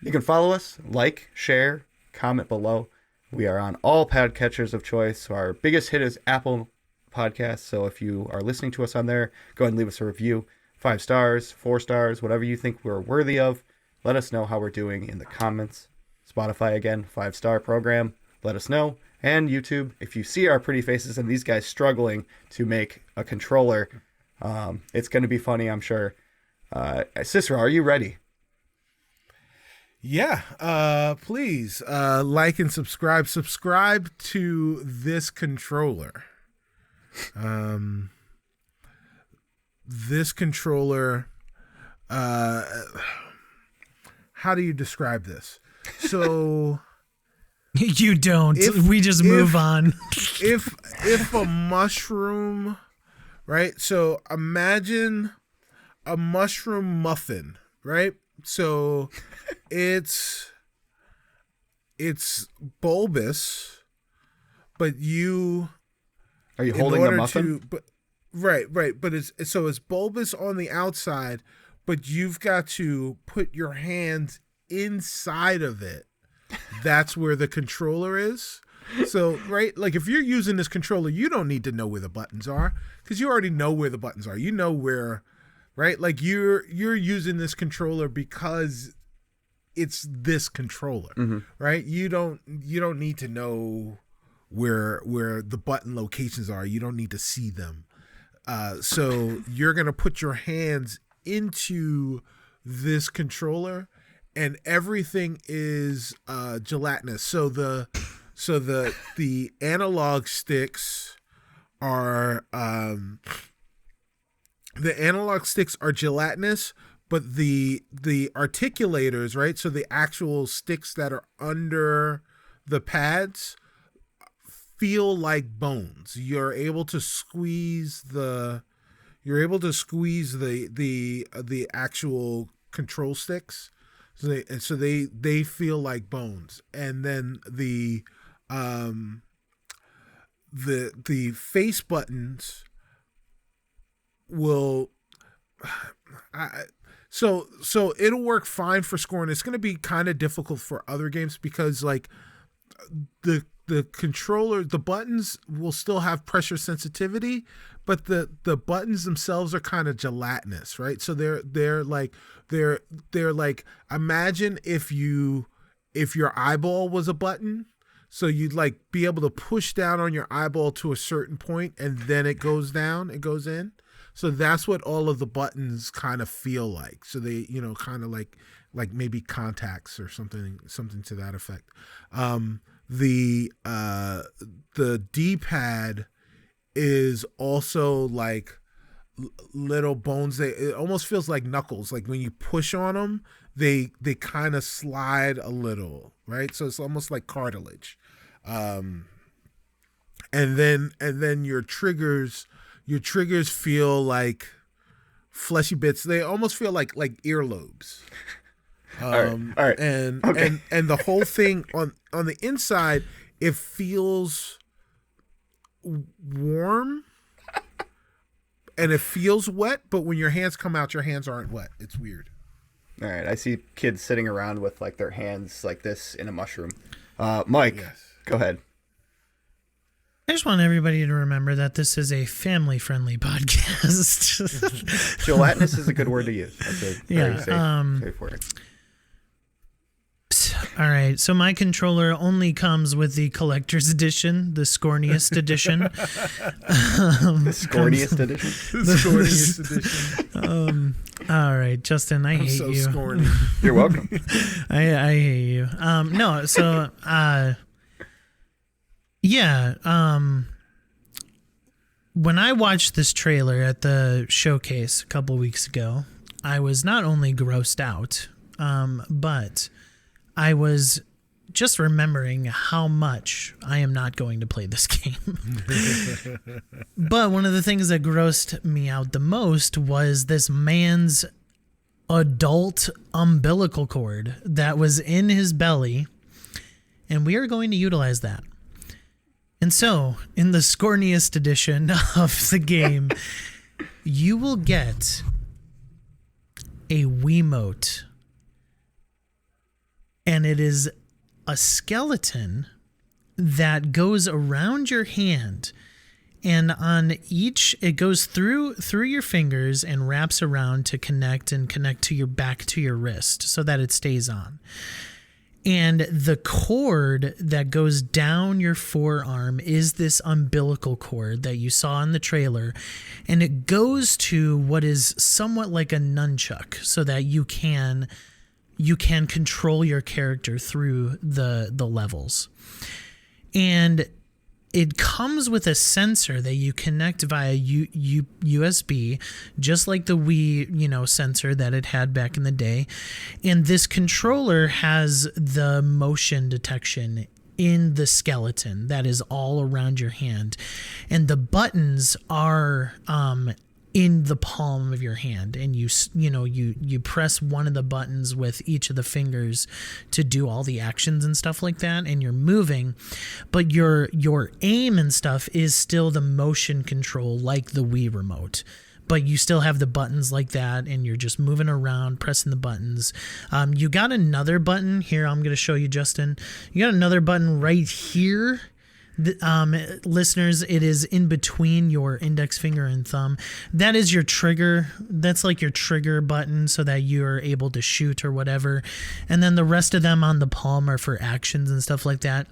You can follow us, like, share, comment below. We are on all podcatchers of choice. So our biggest hit is Apple Podcasts. So if you are listening to us on there, go ahead and leave us a review. 5 stars, 4 stars, whatever you think we're worthy of. Let us know how we're doing in the comments. Spotify, again, 5-star program. Let us know. And YouTube, if you see our pretty faces and these guys struggling to make a controller, it's going to be funny, I'm sure. Cicero, are you ready? Yeah, please like and subscribe. Subscribe to this controller. This controller, how do you describe this? So you don't. We just move on. if a mushroom, right? So imagine a mushroom muffin, right? So it's bulbous, but you are you holding the muffin? Right. But it's bulbous on the outside, but you've got to put your hands inside of it. That's where the controller is. So, right, like if you're using this controller, you don't need to know where the buttons are because you already know where the buttons are. You know where, right? Like you're using this controller because it's this controller, right? You don't need to know where the button locations are. You don't need to see them. So you're going to put your hands into this controller and everything is gelatinous. So the analog sticks are gelatinous, but the articulators, right? So the actual sticks that are under the pads feel like bones. You're able to squeeze the actual control sticks. So they feel like bones. And then the face buttons will. So it'll work fine for SCORN. It's going to be kind of difficult for other games because like the controller, the buttons will still have pressure sensitivity, but the buttons themselves are kind of gelatinous, right? So they're like imagine if your eyeball was a button. So you'd like be able to push down on your eyeball to a certain point and then it goes down, it goes in. So that's what all of the buttons kind of feel like. So they, kind of like maybe contacts or something to that effect. The D-pad is also like little bones. It almost feels like knuckles. Like when you push on them, they kind of slide a little, right? So it's almost like cartilage. And then your triggers feel like fleshy bits. They almost feel like earlobes. All right. And okay. and the whole thing on the inside, it feels warm and it feels wet, but when your hands come out, your hands aren't wet. It's weird. All right. I see kids sitting around with like their hands like this in a mushroom. Mike, Yes. Go ahead. I just want everybody to remember that this is a family-friendly podcast. Gelatinous is a good word to use. That's a very safe word. All right, so my controller only comes with the collector's edition, the scorniest edition. The scorniest edition? The scorniest edition. All right, Justin, I hate so you. Scorny. You're welcome. I hate you. When I watched this trailer at the showcase a couple weeks ago, I was not only grossed out, but I was just remembering how much I am not going to play this game. But one of the things that grossed me out the most was this man's adult umbilical cord that was in his belly, and we are going to utilize that. And so, in the scorniest edition of the game, you will get a Wiimote, and it is a skeleton that goes around your hand, and on each, it goes through your fingers and wraps around to connect to your back to your wrist so that it stays on. And the cord that goes down your forearm is this umbilical cord that you saw in the trailer. And it goes to what is somewhat like a nunchuck so that you can control your character through the levels. And it comes with a sensor that you connect via USB, just like the Wii, sensor that it had back in the day. And this controller has the motion detection in the skeleton that is all around your hand. And the buttons are in the palm of your hand, and you press one of the buttons with each of the fingers to do all the actions and stuff like that, and you're moving, but your aim and stuff is still the motion control like the Wii remote, but you still have the buttons like that, and you're just moving around pressing the buttons. You got another button here, I'm going to show you, Justin. You got another button right here. Listeners, it is in between your index finger and thumb. That is your trigger. That's like your trigger button so that you're able to shoot or whatever. And then the rest of them on the palm are for actions and stuff like that.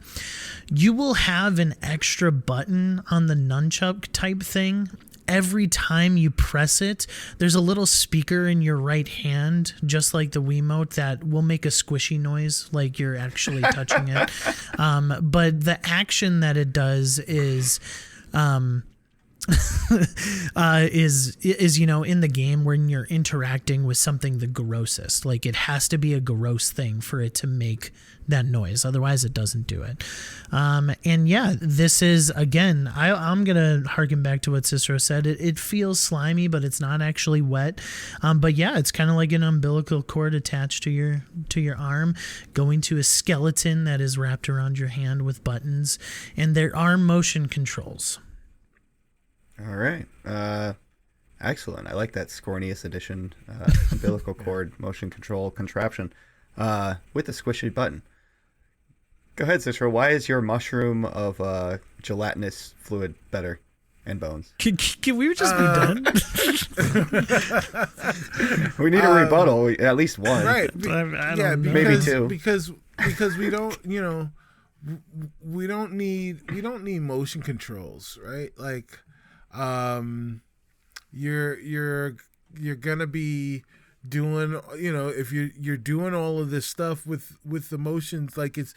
You will have an extra button on the nunchuck type thing. Every time you press it, there's a little speaker in your right hand, just like the Wiimote, that will make a squishy noise like you're actually touching it. But the action that it does is in the game when you're interacting with something the grossest. Like, it has to be a gross thing for it to make that noise, otherwise it doesn't do it. And yeah, this is, again, I'm gonna harken back to what Cicero said. It feels slimy, but it's not actually wet. But yeah, it's kind of like an umbilical cord attached to your arm, going to a skeleton that is wrapped around your hand with buttons, and there are motion controls. All right. Excellent. I like that Scornius edition umbilical cord motion control contraption with the squishy button. Go ahead, Cicero. Why is your mushroom of gelatinous fluid better and bones? Can we just be done? We need a rebuttal, at least one. Right. I don't know. Maybe two. Because we don't, we don't need motion controls, right? Like, you're gonna be doing, if you're doing all of this stuff with the motions, like it's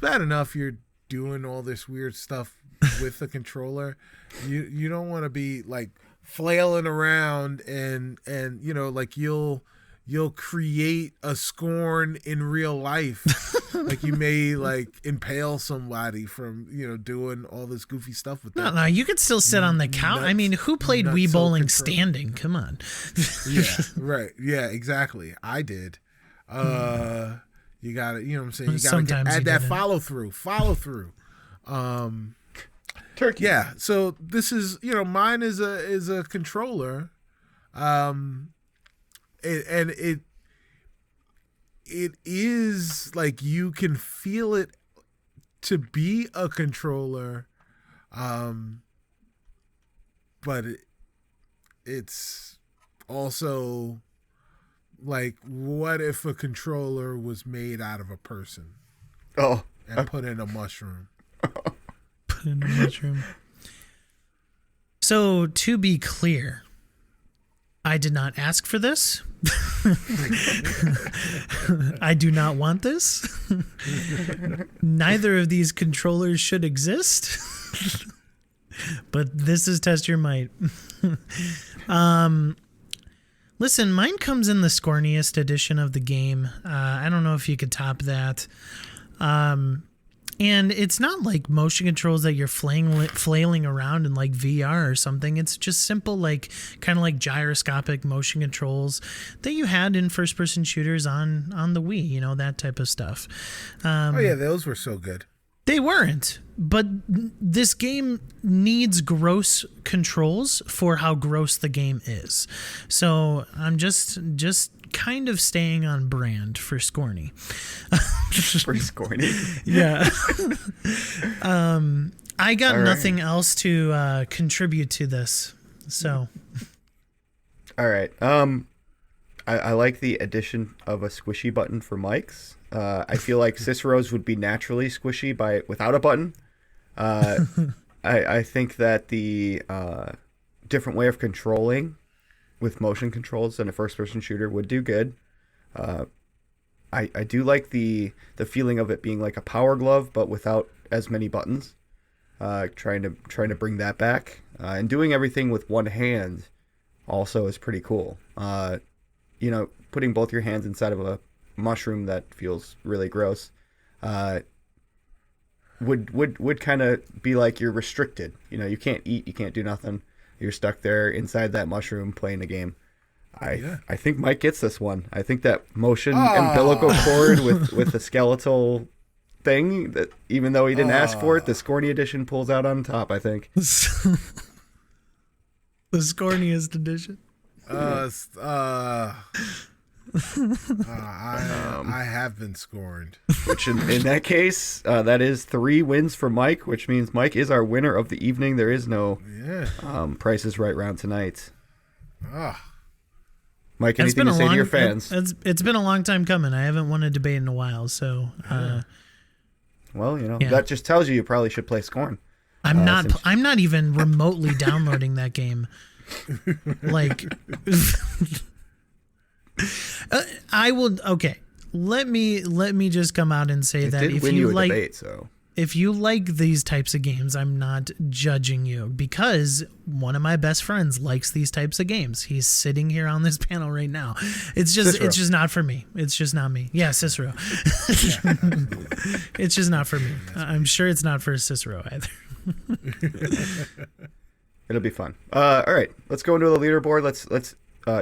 bad enough you're doing all this weird stuff with the controller. You don't want to be like flailing around and like you'll create a SCORN in real life. Like you may like impale somebody from doing all this goofy stuff with that. No, you could still sit on the couch. I mean, who played Wii Bowling standing? Come on. Yeah, right. Yeah, exactly. I did. You got to, what I'm saying? You got to add that follow through. Turkey. Yeah. So this is, mine is a controller, and it is like you can feel it to be a controller, but it's also like, what if a controller was made out of a person? Oh, and put in a mushroom. Put in a mushroom. So to be clear, I did not ask for this. I do not want this. Neither of these controllers should exist. But this is Test Your Might. Listen, mine comes in the scorniest edition of the game. I don't know if you could top that. And it's not like motion controls that you're flailing around in like VR or something. It's just simple, like kind of like gyroscopic motion controls that you had in first-person shooters on the Wii, that type of stuff. Oh yeah, those were so good. They weren't, but this game needs gross controls for how gross the game is. So I'm just kind of staying on brand for Scorny. For Scorny. Yeah. I got nothing else to contribute to this. So. All right. I like the addition of a squishy button for mics. I feel like Cicero's would be naturally squishy without a button. I think that the different way of controlling with motion controls in a first-person shooter would do good. I do like the feeling of it being like a power glove, but without as many buttons. Trying to bring that back, and doing everything with one hand also is pretty cool. Putting both your hands inside of a mushroom that feels really gross would kind of be like you're restricted. You can't eat, you can't do nothing. You're stuck there inside that mushroom playing the game. I think Mike gets this one. I think that motion umbilical cord with the skeletal thing, that even though he didn't ask for it, the Scorny edition pulls out on top, I think. The Scorniest edition. I have been scorned. Which in that case, that is 3 wins for Mike, which means Mike is our winner of the evening. There is no Price is Right round tonight. Mike, anything to say to your fans? It's been a long time coming. I haven't won a debate in a while, so. Well, that just tells you probably should play SCORN. I'm not even remotely downloading that game. Like. I will. Okay, let me just come out and say that if you like debate, if you like these types of games, I'm not judging you, because one of my best friends likes these types of games. He's sitting here on this panel right now. It's just Cicero. It's just not for me. It's just not me. Yeah, Cicero. It's just not for me. I'm sure it's not for Cicero either. It'll be fun. All right, let's go into the leaderboard. Let's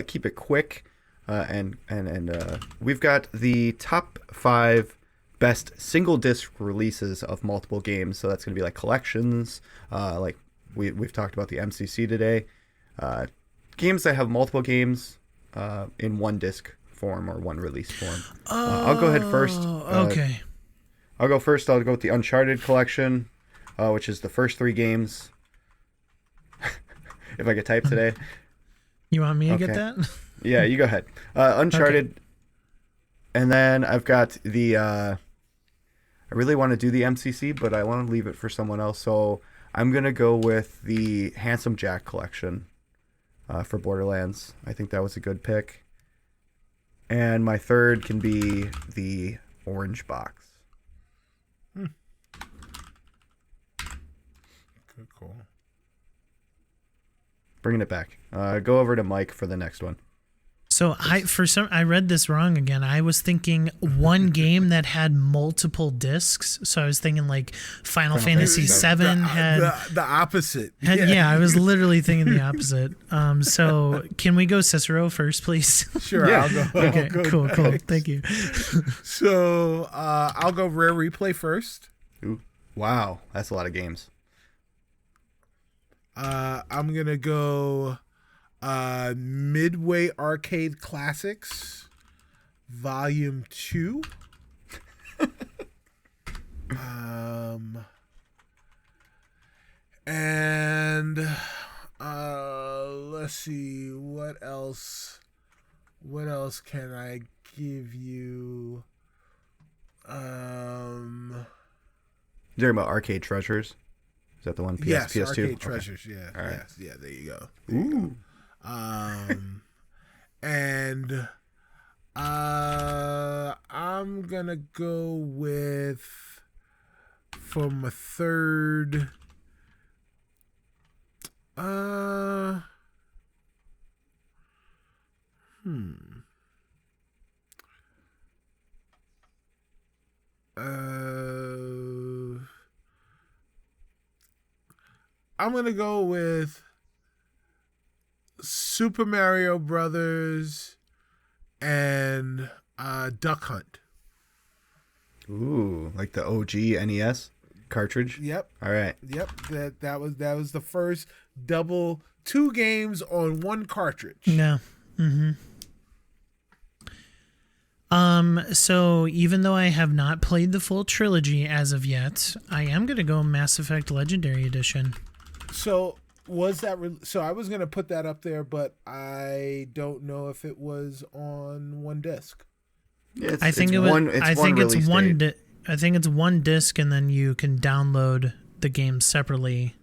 keep it quick. And we've got the top 5 best single disc releases of multiple games. So that's going to be like collections. Like we've talked about the MCC today. games that have multiple games in one disc form or one release form. I'll go ahead first. Okay. I'll go first. I'll go with the Uncharted Collection, which is the first 3 games. If I could type today. You want me to get that? Yeah, you go ahead. Uncharted. Okay. And then I've got the... I really want to do the MCC, but I want to leave it for someone else. So I'm going to go with the Handsome Jack Collection for Borderlands. I think that was a good pick. And my third can be the Orange Box. Good call. Bringing it back. Go over to Mike for the next one. So I read this wrong again. I was thinking one game that had multiple discs. So I was thinking like Final Fantasy VII had the opposite. Yeah, I was literally thinking the opposite. So can we go Cicero first, please? Sure, Yeah. I'll go. Okay, I'll go cool. next. Thank you. So I'll go Rare Replay first. Ooh, wow, that's a lot of games. I'm gonna go Midway Arcade Classics Volume 2. And let's see, what else can I give you? You're talking about Arcade Treasures? Is that the one? Yes, PS2? Arcade Treasures. Yeah. All right. Yes. Yeah. There you go. Ooh. And I'm gonna go with, for my third, I'm gonna go with Super Mario Brothers and Duck Hunt. Ooh, like the OG NES cartridge? Yep. All right. Yep. That was the first double 2 games on 1 cartridge. No. Mm-hmm. So even though I have not played the full trilogy as of yet, I am gonna go Mass Effect Legendary Edition. So was that? So I was gonna put that up there, but I don't know if it was on 1 disc. Yeah, I think it's one disc, and then you can download the game separately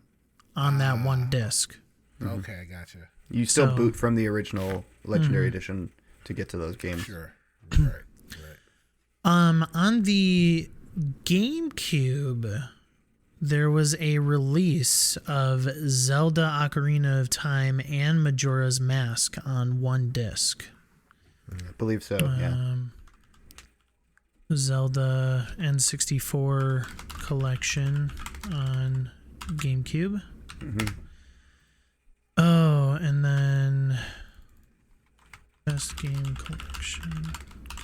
on that 1 disc. Okay, I gotcha. You still boot from the original Legendary Edition to get to those games. Sure. Right. On the GameCube, there was a release of Zelda Ocarina of Time and Majora's Mask on 1 disc. I believe so, yeah. Zelda N64 Collection on GameCube. Mm-hmm. Oh, and then Best Game Collection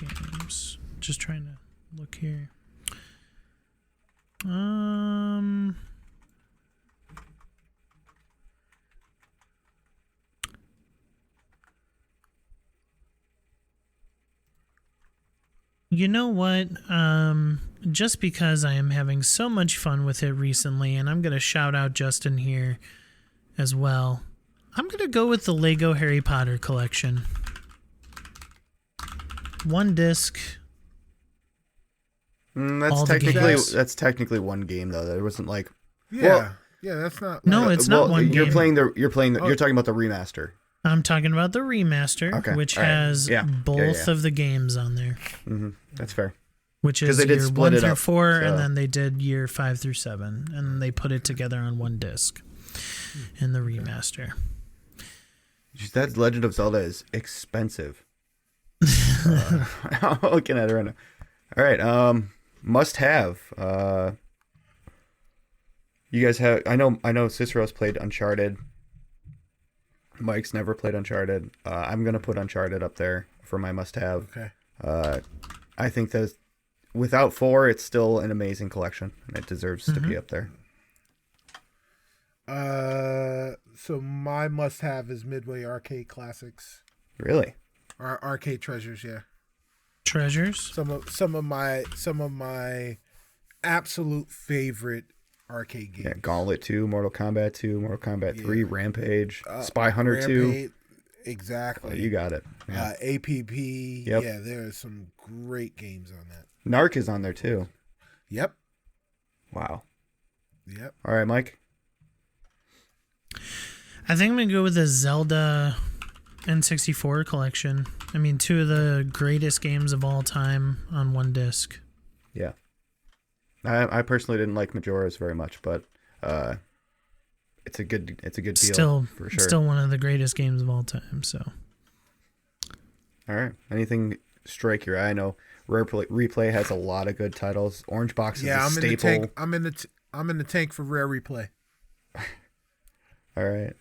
games. Just trying to look here. You know what? Just because I am having so much fun with it recently, and I'm going to shout out Justin here as well, I'm going to go with the Lego Harry Potter collection. 1 disc. That's technically 1 game though. There wasn't like that's not. No, it's not 1 you're game. You're talking about the remaster. I'm talking about the remaster, which has both of the games on there. Mm-hmm. That's fair. Which is year 1 through 4, and then they did year 5 through 7, and they put it together on 1 disc in the remaster. That Legend of Zelda is expensive. I'm looking at it right now. All right, must have. You guys have. I know. Cicero's played Uncharted. Mike's never played Uncharted. I'm gonna put Uncharted up there for my must-have. Okay. I think that without 4, it's still an amazing collection, and it deserves to be up there. So my must-have is Midway Arcade Classics, Really? or Arcade Treasures. Yeah, Treasures. some of my absolute favorite arcade games. Yeah, Gauntlet 2, Mortal Kombat 2, Mortal Kombat 3, Rampage, Spy Hunter 2. Rampage, exactly. Oh, you got it. Yeah. APP. Yep. Yeah, there are some great games on that. Narc is on there too. Yep. Wow. Yep. All right, Mike. I think I'm gonna go with the Zelda N64 Collection. I mean, two of the greatest games of all time on one disc. Yeah. I personally didn't like Majora's very much, but it's a good deal Still, for sure. still one of the greatest games of all time. So, All right. Anything strike your eye? I know Rare Replay has a lot of good titles. Orange Box is a I'm staple. in the tank. I'm in the tank for Rare Replay. All right.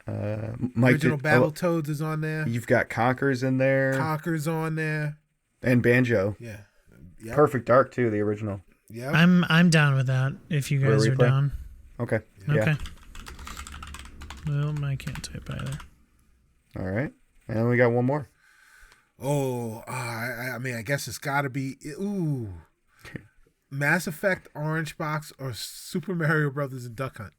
Mike, Original Battletoads is on there. You've got Conker's in there. Conker's on there. And Banjo. Yeah. Yep. Perfect Dark too, the original. Yeah. I'm down with that. If you guys Rare are Replay? down. Okay. Okay. Yeah. Well, I can't type either. All right. And we got one more. Oh, I mean, I guess it's got to be Mass Effect, Orange Box, or Super Mario Brothers and Duck Hunt.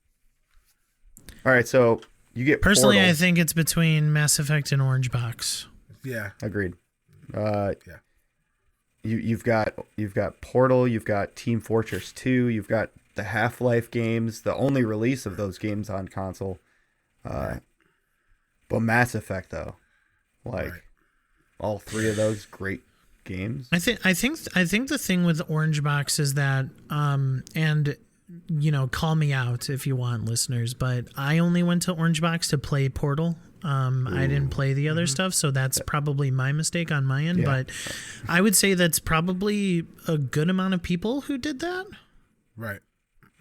All right, so you get Personally, Portal. I think it's between Mass Effect and Orange Box. Yeah. Agreed. Yeah. You've got Portal, you've got Team Fortress 2, you've got the Half-Life games, the only release of those games on console. But Mass Effect though, like all three of those great games. I think the thing with Orange Box is that and call me out if you want, listeners, but I only went to Orange Box to play Portal. I didn't play the other stuff, so that's probably my mistake on my end, but I would say that's probably a good amount of people who did that. Right.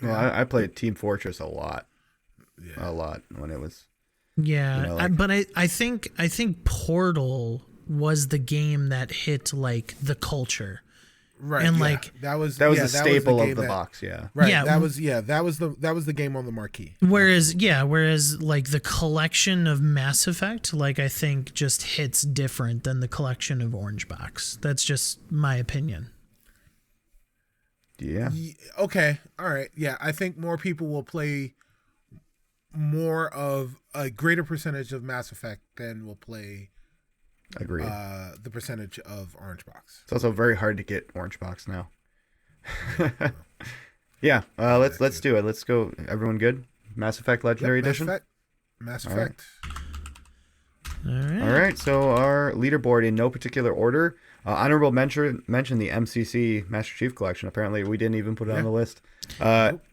Well, I played Team Fortress a lot. Yeah. A lot when it was. Yeah, but I think Portal was the game that hit like the culture. Right. And yeah. like that was the staple game of the box, yeah. Right. Yeah. That was the game on the marquee. Whereas like the collection of Mass Effect, like I think just hits different than the collection of Orange Box. That's just my opinion. Yeah. Okay. All right. Yeah, I think more people will play more of a greater percentage of Mass Effect than will play Agreed. the percentage of Orange Box. It's also very hard to get Orange Box now. Yeah, let's do it. Let's go. Everyone good? Mass Effect Legendary Edition? Mass Effect. All right. All right, so our leaderboard in no particular order. Honorable mention the MCC Master Chief Collection. Apparently, we didn't even put it on the list.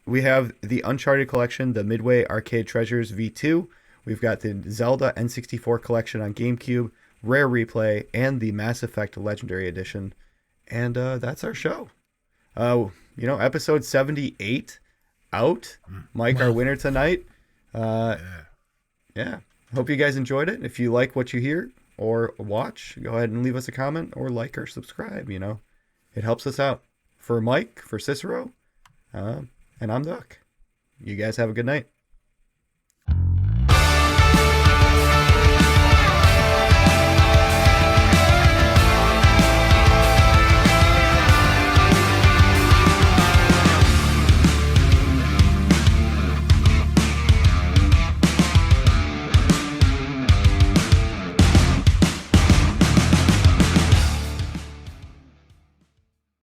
We have the Uncharted Collection, the Midway Arcade Treasures V2. We've got the Zelda N64 Collection on GameCube, Rare Replay, and the Mass Effect Legendary Edition. And that's our show. Episode 78 out. Mike, our winner tonight. Yeah. Hope you guys enjoyed it. If you like what you hear or watch, go ahead and leave us a comment or like or subscribe. It helps us out. For Mike, for Cicero, and I'm Duck. You guys have a good night.